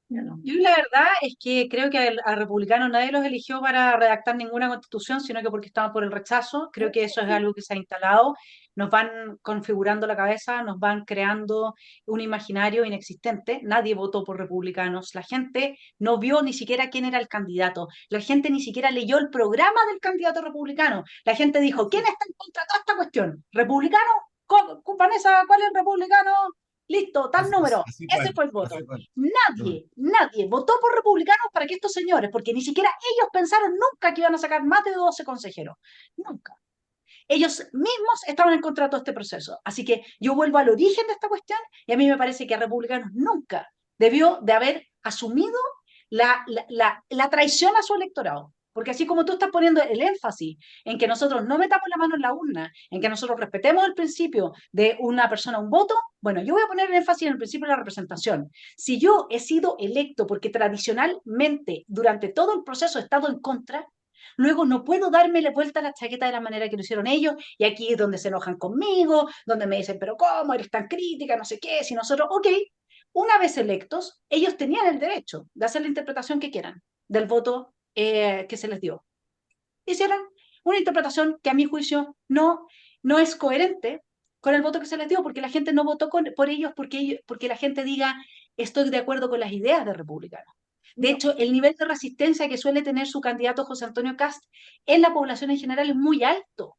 Yo la verdad es que creo que a republicanos nadie los eligió para redactar ninguna constitución, sino que porque estaban por el rechazo. Creo que eso es algo que se ha instalado. Nos van configurando la cabeza, nos van creando un imaginario inexistente. Nadie votó por republicanos. La gente no vio ni siquiera quién era el candidato. La gente ni siquiera leyó el programa del candidato republicano. La gente dijo, ¿quién está en contra de toda esta cuestión? ¿Republicano? Vanessa, ¿cuál es el republicano? Listo, tal número. Así Ese fue, fue el así voto. fue. Nadie votó por republicanos para que estos señores, porque ni siquiera ellos pensaron nunca que iban a sacar más de 12 consejeros. Nunca. Ellos mismos estaban en contra de todo este proceso. Así que yo vuelvo al origen de esta cuestión y a mí me parece que a republicanos nunca debió de haber asumido la traición a su electorado. Porque así como tú estás poniendo el énfasis en que nosotros no metamos la mano en la urna, en que nosotros respetemos el principio de una persona, un voto, bueno, yo voy a poner el énfasis en el principio de la representación. Si yo he sido electo porque tradicionalmente durante todo el proceso he estado en contra, luego no puedo darme la vuelta a la chaqueta de la manera que lo hicieron ellos, y aquí es donde se enojan conmigo, donde me dicen, pero ¿cómo eres tan crítica? No sé qué, si nosotros, ok, una vez electos, ellos tenían el derecho de hacer la interpretación que quieran del voto que se les dio. Hicieron una interpretación que a mi juicio no es coherente con el voto que se les dio, porque la gente no votó por ellos porque la gente diga, estoy de acuerdo con las ideas de republicanos. De hecho, el nivel de resistencia que suele tener su candidato José Antonio Kast en la población en general es muy alto.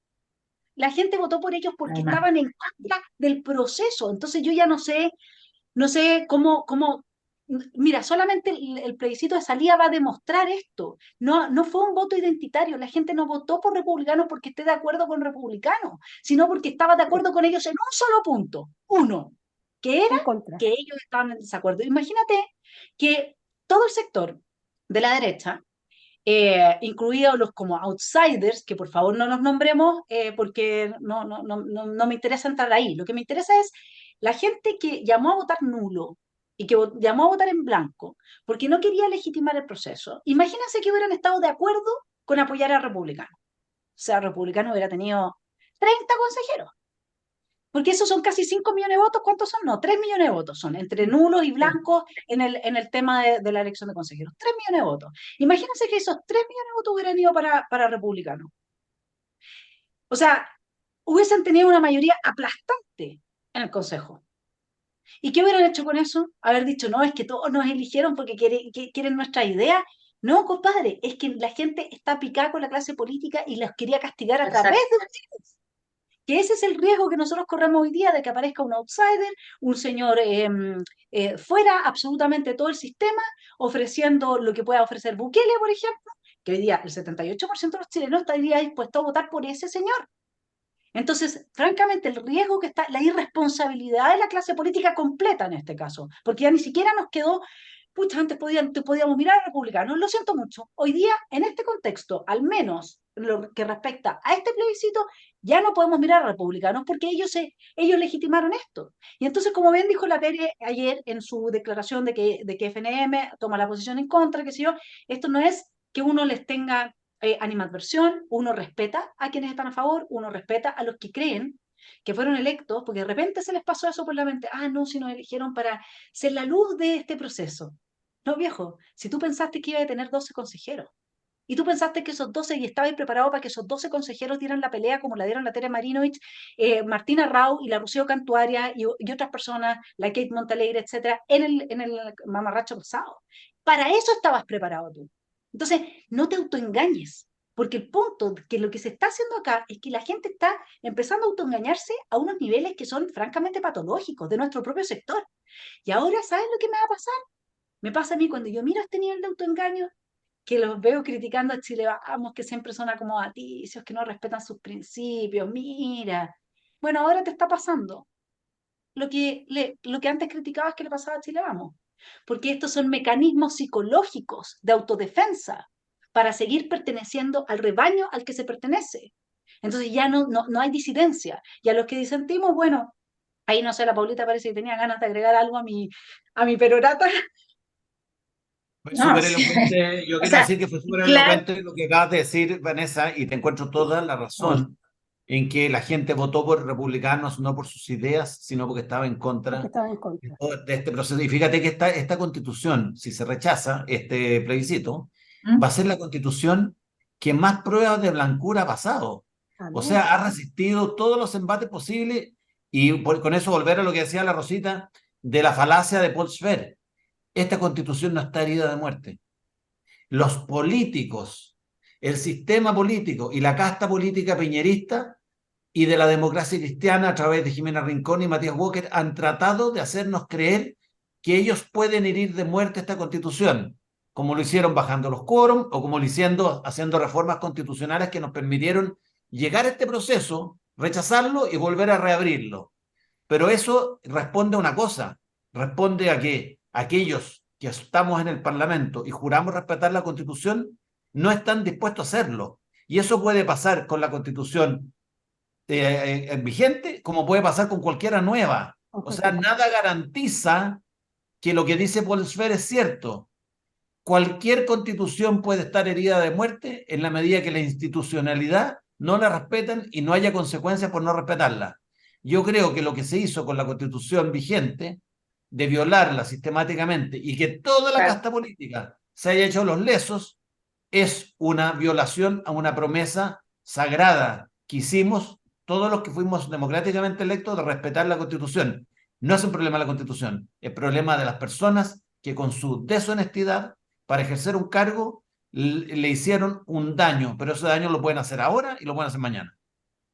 La gente votó por ellos porque Además, estaban en contra del proceso. Entonces yo ya no sé cómo, mira, solamente el plebiscito de salida va a demostrar esto. No fue un voto identitario. La gente no votó por republicanos porque esté de acuerdo con republicanos, sino porque estaba de acuerdo con ellos en un solo punto. Uno, que era en contra. que ellos estaban en desacuerdo. Imagínate que todo el sector de la derecha, incluidos los como outsiders, que por favor no los nombremos porque no me interesa entrar ahí. Lo que me interesa es la gente que llamó a votar nulo y que llamó a votar en blanco porque no quería legitimar el proceso. Imagínense que hubieran estado de acuerdo con apoyar a republicanos. O sea, republicano hubiera tenido 30 consejeros. Porque esos son casi 5 millones de votos. ¿Cuántos son? No, 3 millones de votos son, entre nulos y blancos en el tema de la elección de consejeros. 3 millones de votos. Imagínense que esos 3 millones de votos hubieran ido para republicanos. O sea, hubiesen tenido una mayoría aplastante en el Consejo. ¿Y qué hubieran hecho con eso? Haber dicho, no, es que todos nos eligieron porque quieren nuestra idea. No, compadre, es que la gente está picada con la clase política y los quería castigar a través de ustedes. Que ese es el riesgo que nosotros corremos hoy día de que aparezca un outsider, un señor fuera absolutamente todo el sistema, ofreciendo lo que pueda ofrecer Bukele, por ejemplo, que hoy día el 78% de los chilenos estaría dispuesto a votar por ese señor. Entonces, francamente, el riesgo que está, la irresponsabilidad de la clase política completa en este caso, porque ya ni siquiera nos quedó pucha, antes podíamos mirar a republicanos, lo siento mucho. Hoy día, en este contexto, al menos lo que respecta a este plebiscito, ya no podemos mirar a republicanos porque ellos legitimaron esto. Y entonces, como bien dijo la Tere ayer en su declaración de que FNM toma la posición en contra, que sé yo, esto no es que uno les tenga animadversión, uno respeta a quienes están a favor, uno respeta a los que creen que fueron electos, porque de repente se les pasó eso por la mente, no, si nos eligieron para ser la luz de este proceso. No, viejo, si tú pensaste que iba a tener 12 consejeros, y tú pensaste que esos 12, y estabas preparado para que esos 12 consejeros dieran la pelea como la dieron la Tere Marinovich, Martina Rau y la Rocío Cantuaria y otras personas, la Kate Montalegre, etcétera, en el mamarracho pasado. Para eso estabas preparado tú. Entonces, no te autoengañes, porque el punto que lo que se está haciendo acá es que la gente está empezando a autoengañarse a unos niveles que son francamente patológicos de nuestro propio sector. Y ahora, ¿sabes lo que me va a pasar? Me pasa a mí cuando yo miro este nivel de autoengaño, que los veo criticando a Chile Vamos, que siempre son acomodaticios, que no respetan sus principios. Mira, bueno, ahora te está pasando lo que antes criticabas que le pasaba a Chile Vamos, porque estos son mecanismos psicológicos de autodefensa para seguir perteneciendo al rebaño al que se pertenece. Entonces ya no hay disidencia. Y a los que disentimos, bueno, ahí no sé, la Paulita parece que tenía ganas de agregar algo a mi perorata. Fue No, súper sí. elocuente. Yo O quiero sea, decir que fue súper claro, elocuente lo que acabas de decir, Vanessa, y te encuentro toda la razón en que la gente votó por republicanos no por sus ideas, sino porque estaba en porque contra estaba en contra. de este proceso. Y fíjate que esta constitución, si se rechaza este plebiscito, va a ¿Mm? ser la constitución que más pruebas de blancura ha pasado. O Amén. sea, ha resistido todos los embates posibles y con eso volver a lo que decía la Rosita de la falacia de Paul Sver. Esta constitución no está herida de muerte. Los políticos, el sistema político y la casta política piñerista y de la democracia cristiana a través de Jimena Rincón y Matías Walker han tratado de hacernos creer que ellos pueden herir de muerte esta constitución, como lo hicieron bajando los quórum o como lo hicieron haciendo reformas constitucionales que nos permitieron llegar a este proceso, rechazarlo y volver a reabrirlo. Pero eso responde a una cosa, responde a que aquellos que estamos en el Parlamento y juramos respetar la Constitución no están dispuestos a hacerlo. Y eso puede pasar con la Constitución vigente, como puede pasar con cualquiera nueva. O sea, nada garantiza que lo que dice Paul Sver es cierto. Cualquier constitución puede estar herida de muerte en la medida que la institucionalidad no la respetan y no haya consecuencias por no respetarla. Yo creo que lo que se hizo con la constitución vigente, de violarla sistemáticamente y que toda la Claro. casta política se haya hecho los lesos, es una violación a una promesa sagrada que hicimos todos los que fuimos democráticamente electos de respetar la constitución. No es un problema de la constitución, es problema de las personas que con su deshonestidad para ejercer un cargo le hicieron un daño, pero ese daño lo pueden hacer ahora y lo pueden hacer mañana.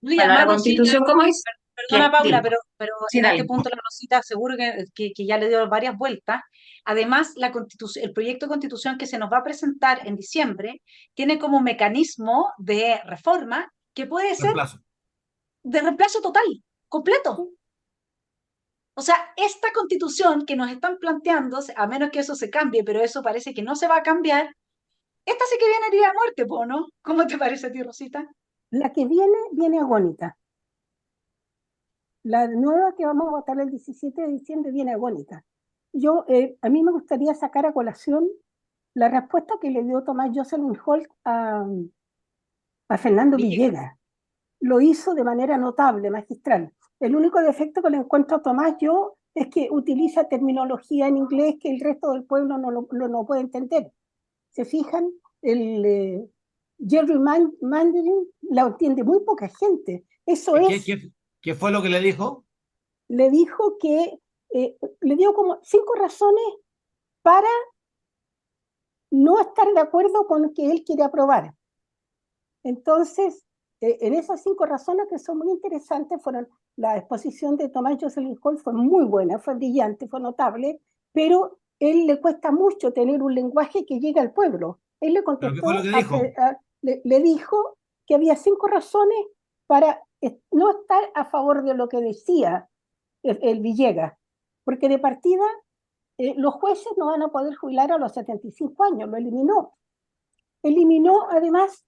No, y bueno, la además, Rosita, Constitución, ¿cómo es? perdona ¿Qué? Paula, Dime. pero Sí, en este dale. punto la Rosita seguro que ya le dio varias vueltas. Además, el proyecto de constitución que se nos va a presentar en diciembre tiene como mecanismo de reforma que puede ser Reemplazo. de reemplazo total, completo. O sea, esta constitución que nos están planteando, a menos que eso se cambie, pero eso parece que no se va a cambiar, esta sí que viene herida a muerte, ¿no? ¿Cómo te parece a ti, Rosita? La que viene agónica. La nueva que vamos a votar el 17 de diciembre viene agónica. A mí me gustaría sacar a colación la respuesta que le dio Tomás Jocelyn Holt a Fernando Villegas. Lo hizo de manera notable, magistral. El único defecto que le encuentro a Tomás yo es que utiliza terminología en inglés que el resto del pueblo no puede entender. ¿Se fijan? Gerrymandering la entiende muy poca gente. Eso es, ¿Qué fue lo que le dijo? le dijo que, le dio como 5 razones para no estar de acuerdo con lo que él quiere aprobar. Entonces, en esas 5 razones que son muy interesantes fueron la exposición de Tomás Jocelyn Holt fue muy buena, fue brillante, fue notable, pero él le cuesta mucho tener un lenguaje que llegue al pueblo. Él le ¿Pero qué fue lo contestó, que dijo? le dijo que había 5 razones para no estar a favor de lo que decía el Villegas, porque de partida los jueces no van a poder jubilar a los 75 años, lo eliminó. Eliminó, además,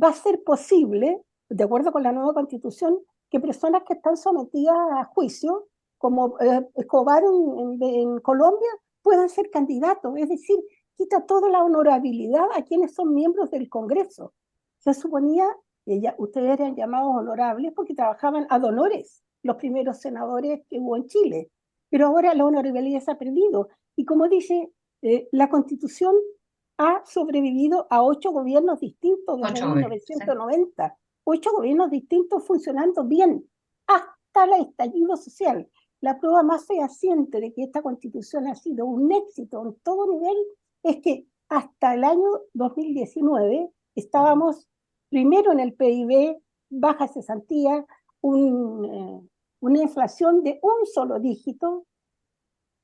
va a ser posible, de acuerdo con la nueva constitución, que personas que están sometidas a juicio, como Escobar en Colombia, puedan ser candidatos. Es decir, quita toda la honorabilidad a quienes son miembros del Congreso. Se suponía que ustedes eran llamados honorables porque trabajaban ad honores, los primeros senadores que hubo en Chile. Pero ahora la honorabilidad se ha perdido. Y como dice, la Constitución ha sobrevivido a 8 gobiernos distintos desde 1990. 8 gobiernos distintos funcionando bien, hasta el estallido social. La prueba más fehaciente de que esta Constitución ha sido un éxito en todo nivel es que hasta el año 2019 estábamos primero en el PIB, baja cesantía, una inflación de un solo dígito,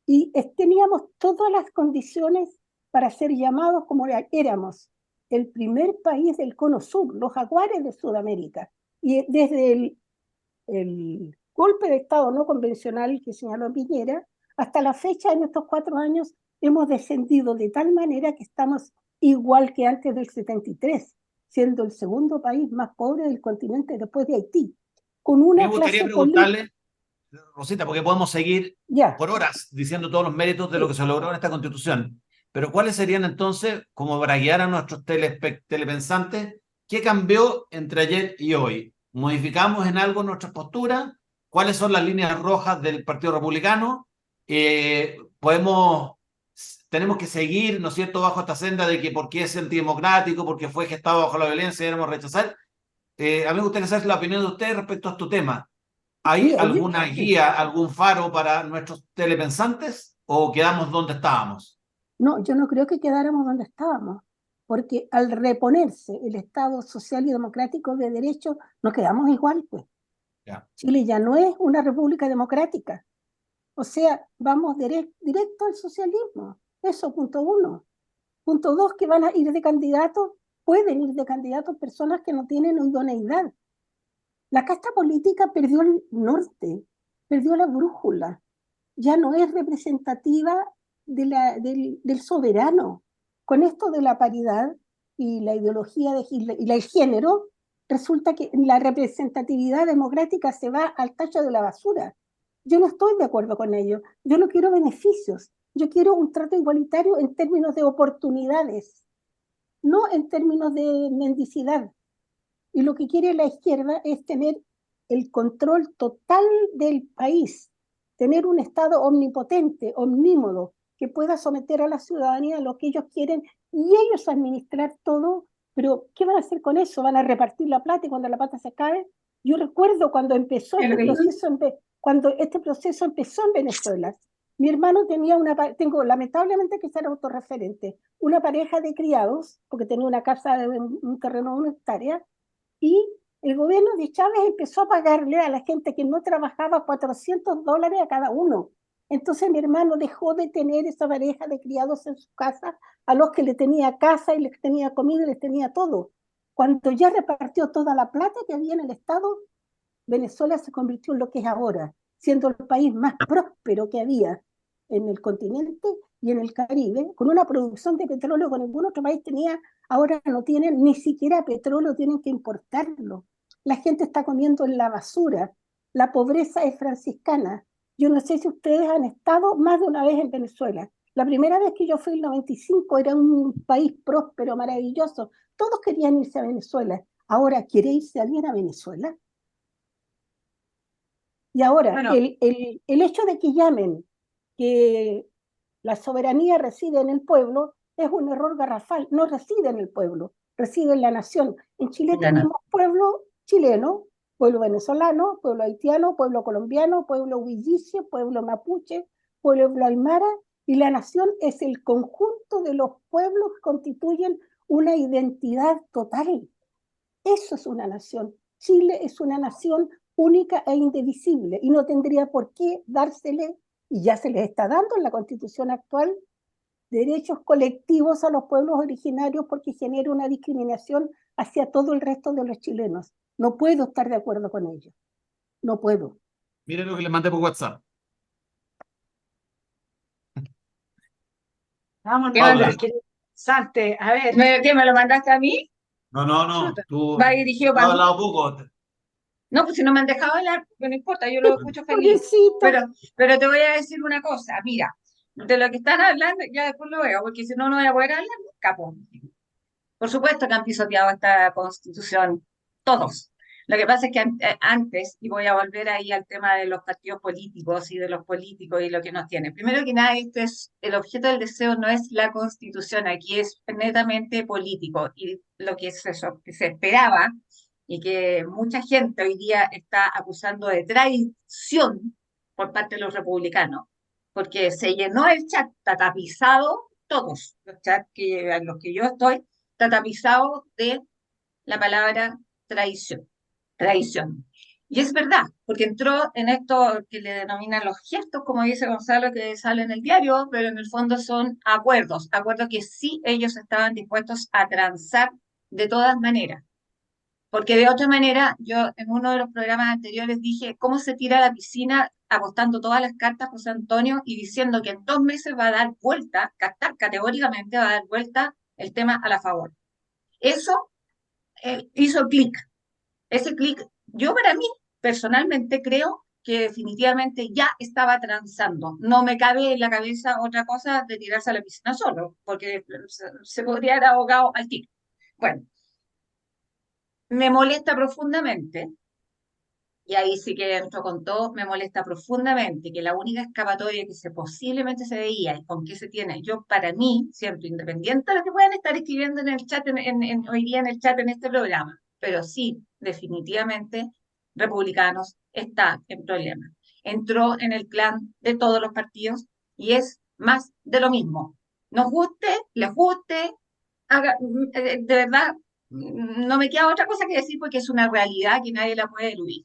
y teníamos todas las condiciones para ser llamados como éramos el primer país del Cono Sur, los jaguares de Sudamérica. Y desde el golpe de Estado no convencional que señaló Piñera, hasta la fecha, en estos 4 años, hemos descendido de tal manera que estamos igual que antes del 73, siendo el segundo país más pobre del continente después de Haití. Con una Me gustaría clase preguntarle, Rosita, porque podemos seguir ya. por horas diciendo todos los méritos de lo que se logró en esta Constitución, pero ¿cuáles serían entonces, como para guiar a nuestros telepensantes, qué cambió entre ayer y hoy? ¿Modificamos en algo nuestras posturas? ¿Cuáles son las líneas rojas del Partido Republicano? Tenemos que seguir, ¿no es cierto?, bajo esta senda de que porque es antidemocrático, porque fue gestado bajo la violencia, debemos rechazar. A mí me gustaría saber la opinión de ustedes respecto a este tema. ¿Hay Mira, alguna guía, algún faro para nuestros telepensantes o quedamos donde estábamos? No, yo no creo que quedáramos donde estábamos, porque al reponerse el Estado social y democrático de derecho, nos quedamos igual, pues. Ya. Chile ya no es una república democrática. O sea, vamos directo al socialismo. Eso, punto 1. Punto 2, que van a ir de candidatos, pueden ir de candidatos personas que no tienen idoneidad. La casta política perdió el norte, perdió la brújula, ya no es representativa del soberano. Con esto de la paridad y la ideología y el género, resulta que la representatividad democrática se va al tacho de la basura. Yo no estoy de acuerdo con ello. Yo no quiero beneficios. Yo quiero un trato igualitario en términos de oportunidades, no en términos de mendicidad. Y lo que quiere la izquierda es tener el control total del país, tener un Estado omnipotente, omnímodo, que pueda someter a la ciudadanía a lo que ellos quieren y ellos administrar todo. Pero ¿qué van a hacer con eso? ¿Van a repartir la plata y cuando la plata se acabe? Yo recuerdo cuando empezó cuando este proceso empezó en Venezuela. Mi hermano tenía tengo lamentablemente que ser autorreferente, una pareja de criados, porque tenía una casa, un terreno de 1 hectárea, y el gobierno de Chávez empezó a pagarle a la gente que no trabajaba $400 a cada uno. Entonces mi hermano dejó de tener esa pareja de criados en su casa, a los que le tenía casa y les tenía comida y les tenía todo. Cuando ya repartió toda la plata que había en el Estado, Venezuela se convirtió en lo que es ahora, siendo el país más próspero que había en el continente y en el Caribe, con una producción de petróleo que ningún otro país tenía. Ahora no tienen ni siquiera petróleo, tienen que importarlo. La gente está comiendo en la basura. La pobreza es franciscana. Yo no sé si ustedes han estado más de una vez en Venezuela. La primera vez que yo fui en el 95 era un país próspero, maravilloso. Todos querían irse a Venezuela. Ahora, ¿quiere irse alguien a Venezuela? Y ahora, Bueno, el hecho de que llamen que la soberanía reside en el pueblo es un error garrafal. No reside en el pueblo, reside en la nación. En Chile tenemos pueblo chileno, pueblo venezolano, pueblo haitiano, pueblo colombiano, pueblo huilliche, pueblo mapuche, pueblo aymara, y la nación es el conjunto de los pueblos que constituyen una identidad total. Eso es una nación. Chile es una nación única e indivisible y no tendría por qué dársele, y ya se les está dando en la Constitución actual, derechos colectivos a los pueblos originarios porque genera una discriminación hacia todo el resto de los chilenos. No puedo estar de acuerdo con ello. No puedo. Miren lo que les mandé por WhatsApp. Vámonos, ¿Qué Paula. mandas? querido Sante. A ver, ¿Qué me lo mandaste a mí? No, chuta. tú ¿Va dirigido has para mí? hablado poco. No, pues si no me han dejado hablar, pues no importa, yo lo escucho feliz. Pobrecita. Pero te voy a decir una cosa, mira, de lo que están hablando, ya después lo veo, porque si no, no voy a poder hablar nunca, po. Por supuesto que han pisoteado esta constitución, todos. Lo que pasa es que antes, y voy a volver ahí al tema de los partidos políticos y de los políticos y lo que nos tiene. Primero que nada, el objeto del deseo no es la constitución, aquí es netamente político. Y lo que se esperaba y que mucha gente hoy día está acusando de traición por parte de los republicanos, porque se llenó el chat, está tapizado, todos los chats en los que yo estoy, está tapizado de la palabra traición. Traición. Y es verdad, porque entró en esto que le denominan los gestos, como dice Gonzalo, que sale en el diario, pero en el fondo son acuerdos, acuerdos que sí ellos estaban dispuestos a transar de todas maneras. Porque de otra manera, yo en uno de los programas anteriores dije cómo se tira a la piscina apostando todas las cartas José Antonio y diciendo que en 2 meses va a dar vuelta, categóricamente va a dar vuelta el tema a la favor. Eso hizo clic. Ese clic, yo para mí, personalmente creo que definitivamente ya estaba transando. No me cabe en la cabeza otra cosa de tirarse a la piscina solo, porque se podría haber ahogado al tiro. Bueno, me molesta profundamente, y ahí sí que entro con todo, me molesta profundamente que la única escapatoria que posiblemente se veía y con qué se tiene, yo para mí, siempre independiente de lo que puedan estar escribiendo en el chat, hoy día en el chat en este programa, pero sí, definitivamente, Republicanos está en problemas. Entró en el clan de todos los partidos y es más de lo mismo. Nos guste, les guste, de verdad, no me queda otra cosa que decir porque es una realidad que nadie la puede eludir.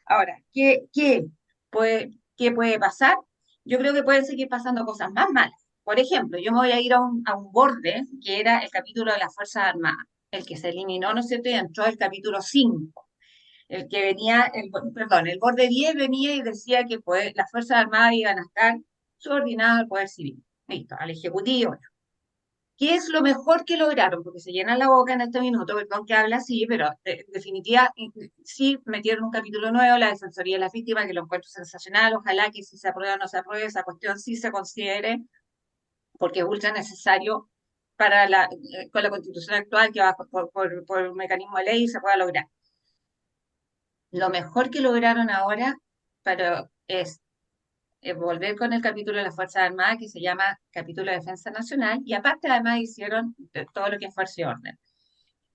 Ahora, ¿qué puede pasar? Yo creo que pueden seguir pasando cosas más malas. Por ejemplo, yo me voy a ir a un borde que era el capítulo de las Fuerzas Armadas, el que se eliminó, ¿no es cierto? Y entró el capítulo 5, el que venía, perdón, el borde 10 venía y decía que las Fuerzas Armadas iban a estar subordinadas al Poder Civil, listo, al Ejecutivo. ¿Qué es lo mejor que lograron? Porque se llenan la boca en este minuto, perdón que habla así, pero en definitiva sí metieron un capítulo nuevo, la Defensoría de las Víctimas, que lo encuentro sensacional. Ojalá que si se aprueba o no se apruebe, esa cuestión sí se considere, porque es ultra necesario con la constitución actual que va por un mecanismo de ley se pueda lograr. Lo mejor que lograron ahora es volver con el capítulo de las Fuerzas Armadas que se llama Capítulo de Defensa Nacional y aparte además hicieron todo lo que es fuerza y orden.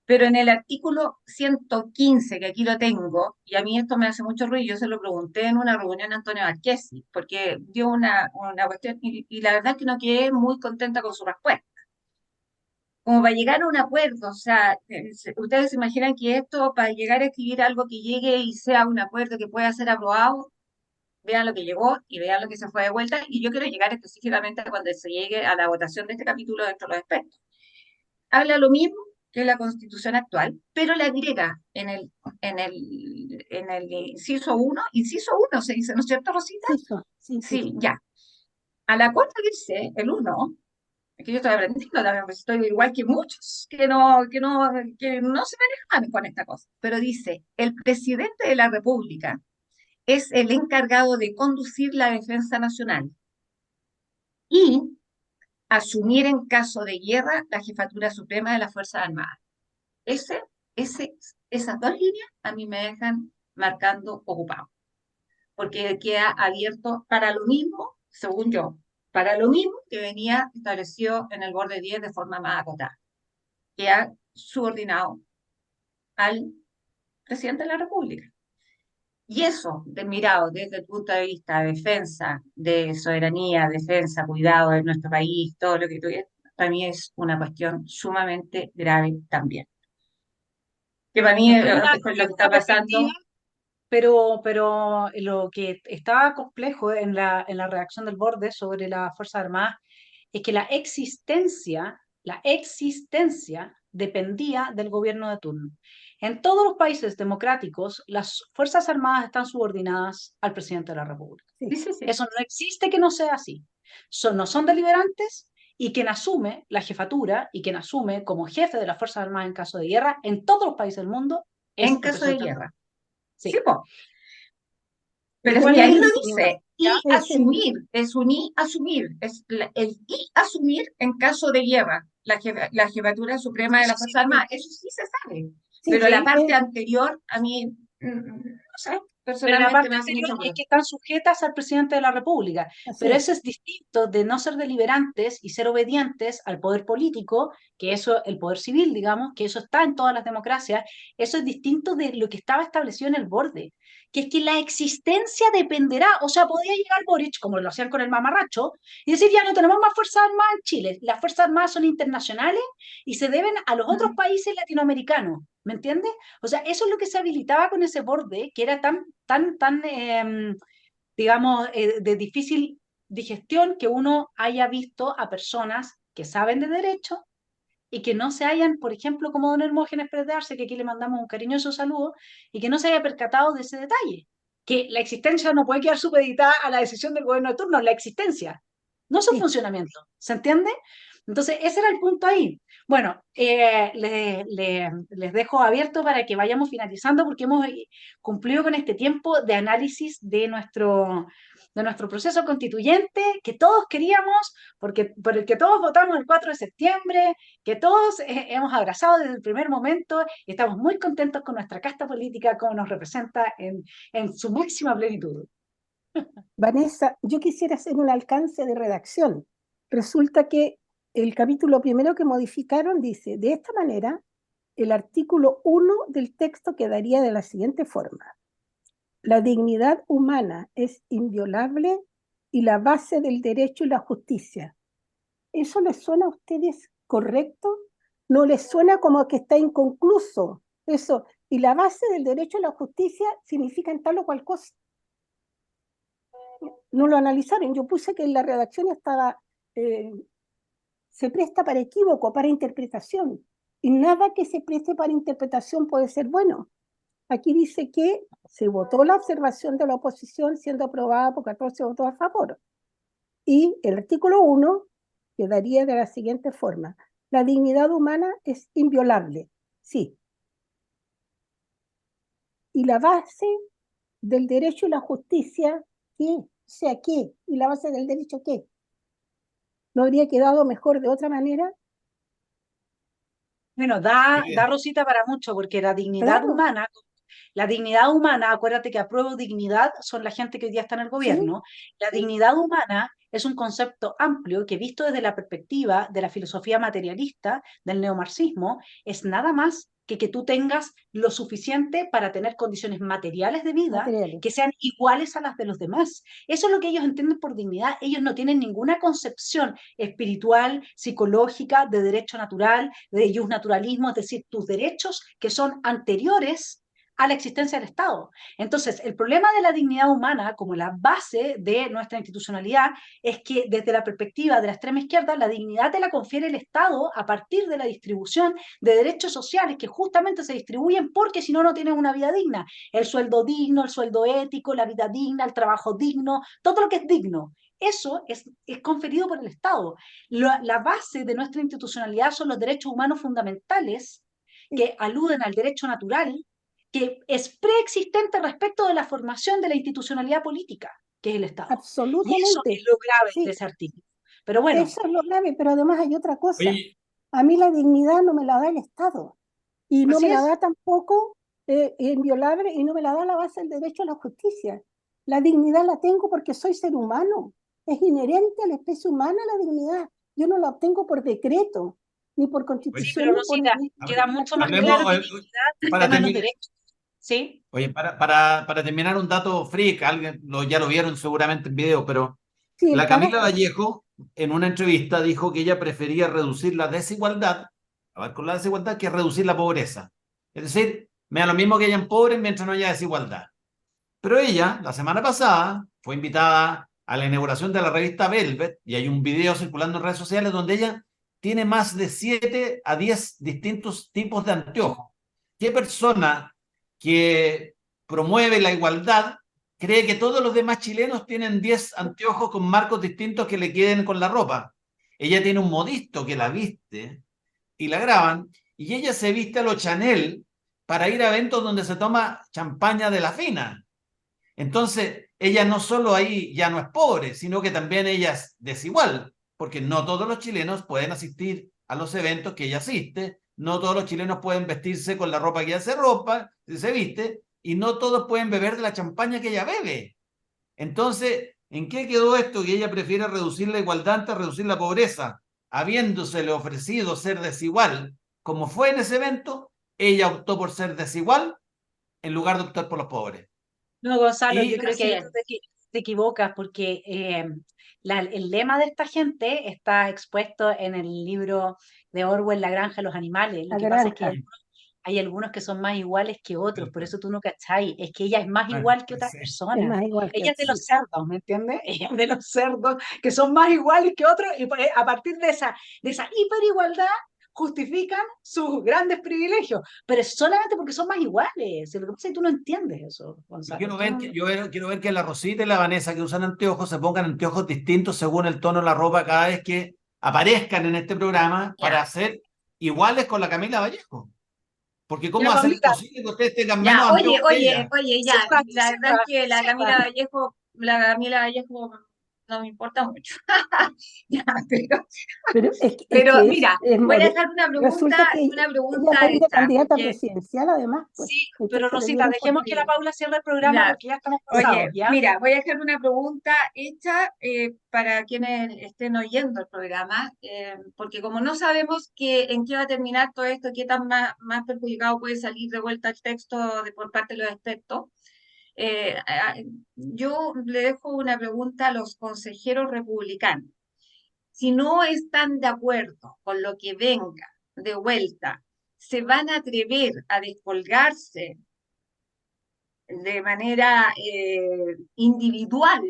Pero en el artículo 115, que aquí lo tengo, y a mí esto me hace mucho ruido, yo se lo pregunté en una reunión a Antonio Marchesi, porque dio una cuestión y la verdad es que no quedé muy contenta con su respuesta. Como para llegar a un acuerdo, o sea, ustedes se imaginan que esto, para llegar a escribir algo que llegue y sea un acuerdo que pueda ser aprobado, vean lo que llegó y vean lo que se fue de vuelta. Y yo quiero llegar específicamente cuando se llegue a la votación de este capítulo dentro de los expertos. Habla lo mismo que la Constitución actual, pero le agrega en el inciso 1 se dice, ¿no es cierto, Rosita? Sí. Sí, ya. A la cuarta dice, el 1, que yo estoy aprendiendo también, pues estoy igual que muchos que no se manejan con esta cosa, pero dice, el presidente de la República es el encargado de conducir la defensa nacional y asumir en caso de guerra la jefatura suprema de las Fuerzas Armadas. Ese, esas dos líneas a mí me dejan marcando ocupado, porque queda abierto para lo mismo, según yo, para lo mismo que venía establecido en el borde 10 de forma más acotada, que ha subordinado al presidente de la República. Y eso, mirado desde el punto de vista de defensa, de soberanía, defensa, cuidado de nuestro país, todo lo que tuviera, para mí es una cuestión sumamente grave también. Que para mí entiendo es lo que está pasando. pero lo que estaba complejo en la reacción del borde sobre las Fuerzas Armadas es que la existencia dependía del gobierno de turno. En todos los países democráticos, las Fuerzas Armadas están subordinadas al presidente de la República. Sí. Sí. Eso no existe que no sea así. No son deliberantes y quien asume la jefatura y quien asume como jefe de las Fuerzas Armadas en caso de guerra en todos los países del mundo es En el caso de presidente. guerra. Sí. Sí, po. ¿Y Pero es cuál que es ahí el lo distinto? dice, y ¿Ya? asumir, es un y asumir, es el y asumir en caso de guerra, la jefatura suprema de Eso la sí, Fuerza Armada, eso sí se sabe, Sí, pero la sí. parte anterior a mí, no sé, Pero la personalmente parte me hace anterior mucho es ruido. que están sujetas al presidente de la República, así pero es. eso es distinto de no ser deliberantes y ser obedientes al poder político, que eso, el poder civil, digamos, que eso está en todas las democracias, eso es distinto de lo que estaba establecido en el borde, que es que la existencia dependerá, o sea, podía llegar Boric, como lo hacían con el mamarracho, y decir, ya no tenemos más Fuerzas Armadas en Chile, las Fuerzas Armadas son internacionales y se deben a los otros Mm. países latinoamericanos, ¿me entiendes? O sea, eso es lo que se habilitaba con ese borde, que era tan, digamos, de difícil digestión que uno haya visto a personas que saben de derecho y que no se hayan, por ejemplo, como don Hermógenes Pérez de Arce, que aquí le mandamos un cariñoso saludo, y que no se haya percatado de ese detalle, que la existencia no puede quedar supeditada a la decisión del gobierno de turno, la existencia, no su Sí. funcionamiento, ¿se entiende? Entonces, ese era el punto ahí. Bueno, les dejo abierto para que vayamos finalizando porque hemos cumplido con este tiempo de análisis de nuestro proceso constituyente que todos queríamos, porque, por el que todos votamos el 4 de septiembre, que todos hemos abrazado desde el primer momento y estamos muy contentos con nuestra casta política, como nos representa en su máxima plenitud. Vanessa, yo quisiera hacer un alcance de redacción. Resulta que el capítulo primero que modificaron dice, de esta manera, el artículo 1 del texto quedaría de la siguiente forma. La dignidad humana es inviolable y la base del derecho y la justicia. ¿Eso les suena a ustedes correcto? ¿No les suena como que está inconcluso? Eso, y la base del derecho y la justicia significan tal o cual cosa. No lo analizaron. Yo puse que en la redacción estaba, se presta para equívoco, para interpretación. Y nada que se preste para interpretación puede ser bueno. Aquí dice que se votó la observación de la oposición siendo aprobada por 14 votos a favor. Y el artículo 1 quedaría de la siguiente forma. La dignidad humana es inviolable. Sí. Y la base del derecho y la justicia, ¿qué? O sea, ¿qué? ¿Y la base del derecho qué? ¿No habría quedado mejor de otra manera? Bueno, da Rosita para mucho, porque Claro, la dignidad humana, acuérdate que apruebo dignidad son la gente que hoy día está en el sí, gobierno, la sí, dignidad humana es un concepto amplio que visto desde la perspectiva de la filosofía materialista, del neomarxismo, es nada más que tú tengas lo suficiente para tener condiciones materiales de vida materiales. que sean iguales a las de los demás. Eso es lo que ellos entienden por dignidad. Ellos no tienen ninguna concepción espiritual, psicológica, de derecho natural, de naturalismo, es decir, tus derechos que son anteriores a la existencia del Estado. Entonces, el problema de la dignidad humana como la base de nuestra institucionalidad es que desde la perspectiva de la extrema izquierda, la dignidad te la confiere el Estado a partir de la distribución de derechos sociales que justamente se distribuyen porque si no, no tienes una vida digna. El sueldo digno, el sueldo ético, la vida digna, el trabajo digno, todo lo que es digno. Eso es conferido por el Estado. La base de nuestra institucionalidad son los derechos humanos fundamentales Sí, que aluden al derecho natural, que es preexistente respecto de la formación de la institucionalidad política, que es el Estado. Y eso es absolutamente. lo grave de Sí, ese artículo. Pero bueno, eso es lo grave, pero además hay otra cosa. Oye, A mí la dignidad no me la da el Estado y no así me la es. da tampoco inviolable y no me la da la base del derecho a la justicia. La dignidad la tengo porque soy ser humano. Es inherente a la especie humana la dignidad. Yo no la obtengo por decreto, ni por Sí, oye, constitución, pero ni por Rosita, queda ninguna mucho más actividad. claro hablemos, que dignidad el para tema de los terminar, derechos. ¿Sí? oye, para terminar un dato freak, alguien ya lo vieron seguramente en video, pero Sí, el la Camila carácter. Vallejo en una entrevista dijo que ella prefería reducir la desigualdad, acabar con la desigualdad, que reducir la pobreza. Es decir, me da lo mismo que hayan pobres mientras no haya desigualdad. Pero ella, la semana pasada, fue invitada a la inauguración de la revista Velvet y hay un video circulando en redes sociales donde ella tiene más de 7 a 10 distintos tipos de anteojos. ¿Qué persona que promueve la igualdad cree que todos los demás chilenos tienen 10 anteojos con marcos distintos que le queden con la ropa? ella tiene un modisto que la viste y la graban, y ella se viste a lo Chanel para ir a eventos donde se toma champaña de la fina. Entonces, ella no solo ahí ya no es pobre, sino que también ella es desigual, porque no todos los chilenos pueden asistir a los eventos que ella asiste, no todos los chilenos pueden vestirse con la ropa que ella se viste, y no todos pueden beber de la champaña que ella bebe. Entonces, ¿en qué quedó esto? Que ella prefiere reducir la igualdad antes de reducir la pobreza, habiéndosele ofrecido ser desigual, como fue en ese evento, ella optó por ser desigual en lugar de optar por los pobres. No, Gonzalo, Y yo creo que ahí Así tú es. te equivocas porque el lema de esta gente está expuesto en el libro de Orwell, La granja de los animales. Lo La que pasa es que granja. hay algunos que son más iguales que otros, por eso tú no cachai, es que ella es más bueno, igual que otras sí. Es personas. más igual que Ella es de los sí. cerdos, ¿me entiendes? Ella es de los cerdos que son más iguales que otros y pues, a partir de esa hiperigualdad justifican sus grandes privilegios, pero es solamente porque son más iguales. Lo que pasa es que tú no entiendes eso, Yo Gonzalo. quiero Tú ver no, que, quiero ver que la Rosita y la Vanessa que usan anteojos se pongan anteojos distintos según el tono de la ropa cada vez que aparezcan en este programa Ya, para ser iguales con la Camila Vallejo. Porque ¿cómo ya, va a ser Paulita, posible que ustedes tengan ya, menos oye, anteojos que oye, ella? oye, ya, sirva, la verdad es sirva, que sirva. La Camila Vallejo no me importa mucho. Ya, Pero es pero que mira, es voy a dejar resulta que una ella pregunta va a ir de hecha, candidata porque, presidencial además, pues. Sí, pero Entonces le Rosita, viene por dejemos que la oye, Paula cierre el programa ya, porque ya estamos pasados, oye, ¿ya? mira, voy a dejar una pregunta hecha para quienes estén oyendo el programa, porque como no sabemos en qué va a terminar todo esto, qué tan más perjudicado puede salir de vuelta el texto por parte de los expertos, eh, a- yo le dejo una pregunta a los consejeros republicanos. Si no están de acuerdo con lo que venga de vuelta, ¿se van a atrever a descolgarse de manera individual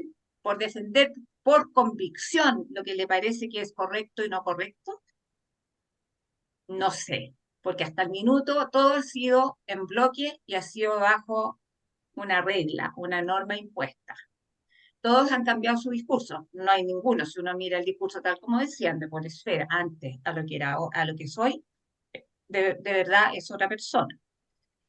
por defender por convicción lo que le parece que es correcto y no correcto? No sé, porque hasta el minuto todo ha sido en bloque y ha sido bajo una regla, una norma impuesta. Todos han cambiado su discurso, no hay ninguno. Si uno mira el discurso tal como decían de Esfera antes a lo que era, a lo que soy, de verdad es otra persona.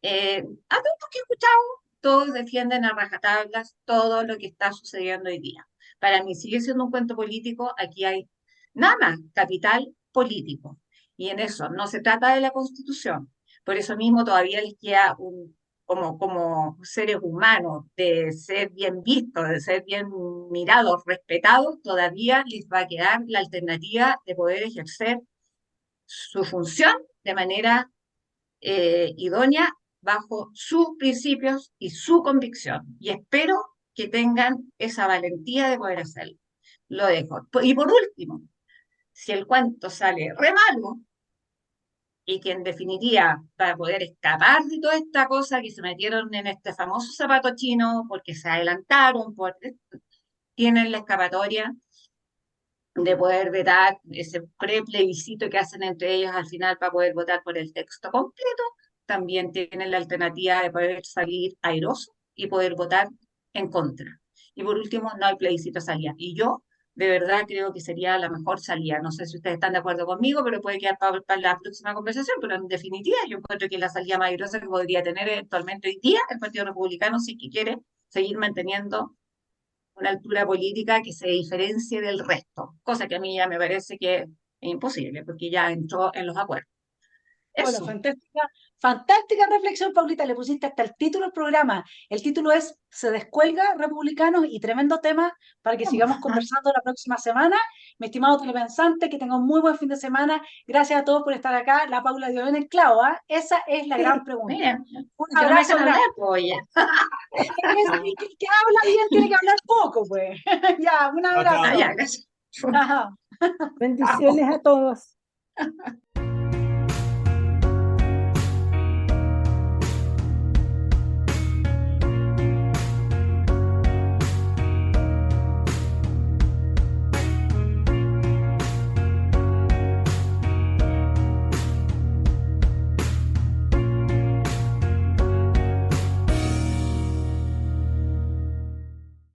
A todos los que he escuchado, todos defienden a rajatablas todo lo que está sucediendo hoy día. Para mí sigue siendo un cuento político, aquí hay nada más, capital político. Y en eso no se trata de la Constitución. Por eso mismo todavía les queda como seres humanos, de ser bien vistos, de ser bien mirados, respetados, todavía les va a quedar la alternativa de poder ejercer su función de manera idónea bajo sus principios y su convicción. Y espero que tengan esa valentía de poder hacerlo. Lo dejo. Y por último, si el cuento sale re malo, y que en definitiva, para poder escapar de toda esta cosa que se metieron en este famoso zapato chino, porque se adelantaron, tienen la escapatoria de poder vetar ese pre-plebiscito que hacen entre ellos al final para poder votar por el texto completo, también tienen la alternativa de poder salir airoso y poder votar en contra. Y por último, no hay plebiscito salida. Y yo de verdad creo que sería la mejor salida. No sé si ustedes están de acuerdo conmigo, pero puede quedar para la próxima conversación, pero en definitiva yo encuentro que la salida más airosa que podría tener eventualmente hoy día el Partido Republicano si quiere seguir manteniendo una altura política que se diferencie del resto, cosa que a mí ya me parece que es imposible, porque ya entró en los acuerdos. Bueno, Eso. fantástica, fantástica reflexión, Paulita. Le pusiste hasta el título del programa. El título es Se descuelga Republicanos y tremendo tema para que sigamos conversando la próxima semana. Mi estimado telepensante, que tenga un muy buen fin de semana. Gracias a todos por estar acá. La Paula dio en el clavo, ¿ah? Esa es la gran Sí, pregunta. Miren, Un que no me abrazo dejan hablar, grande. pues, oye. El que habla bien tiene que hablar poco, pues. Ya, un Chao, chao. Ah, ya, abrazo. gracias. Chao. bendiciones a todos.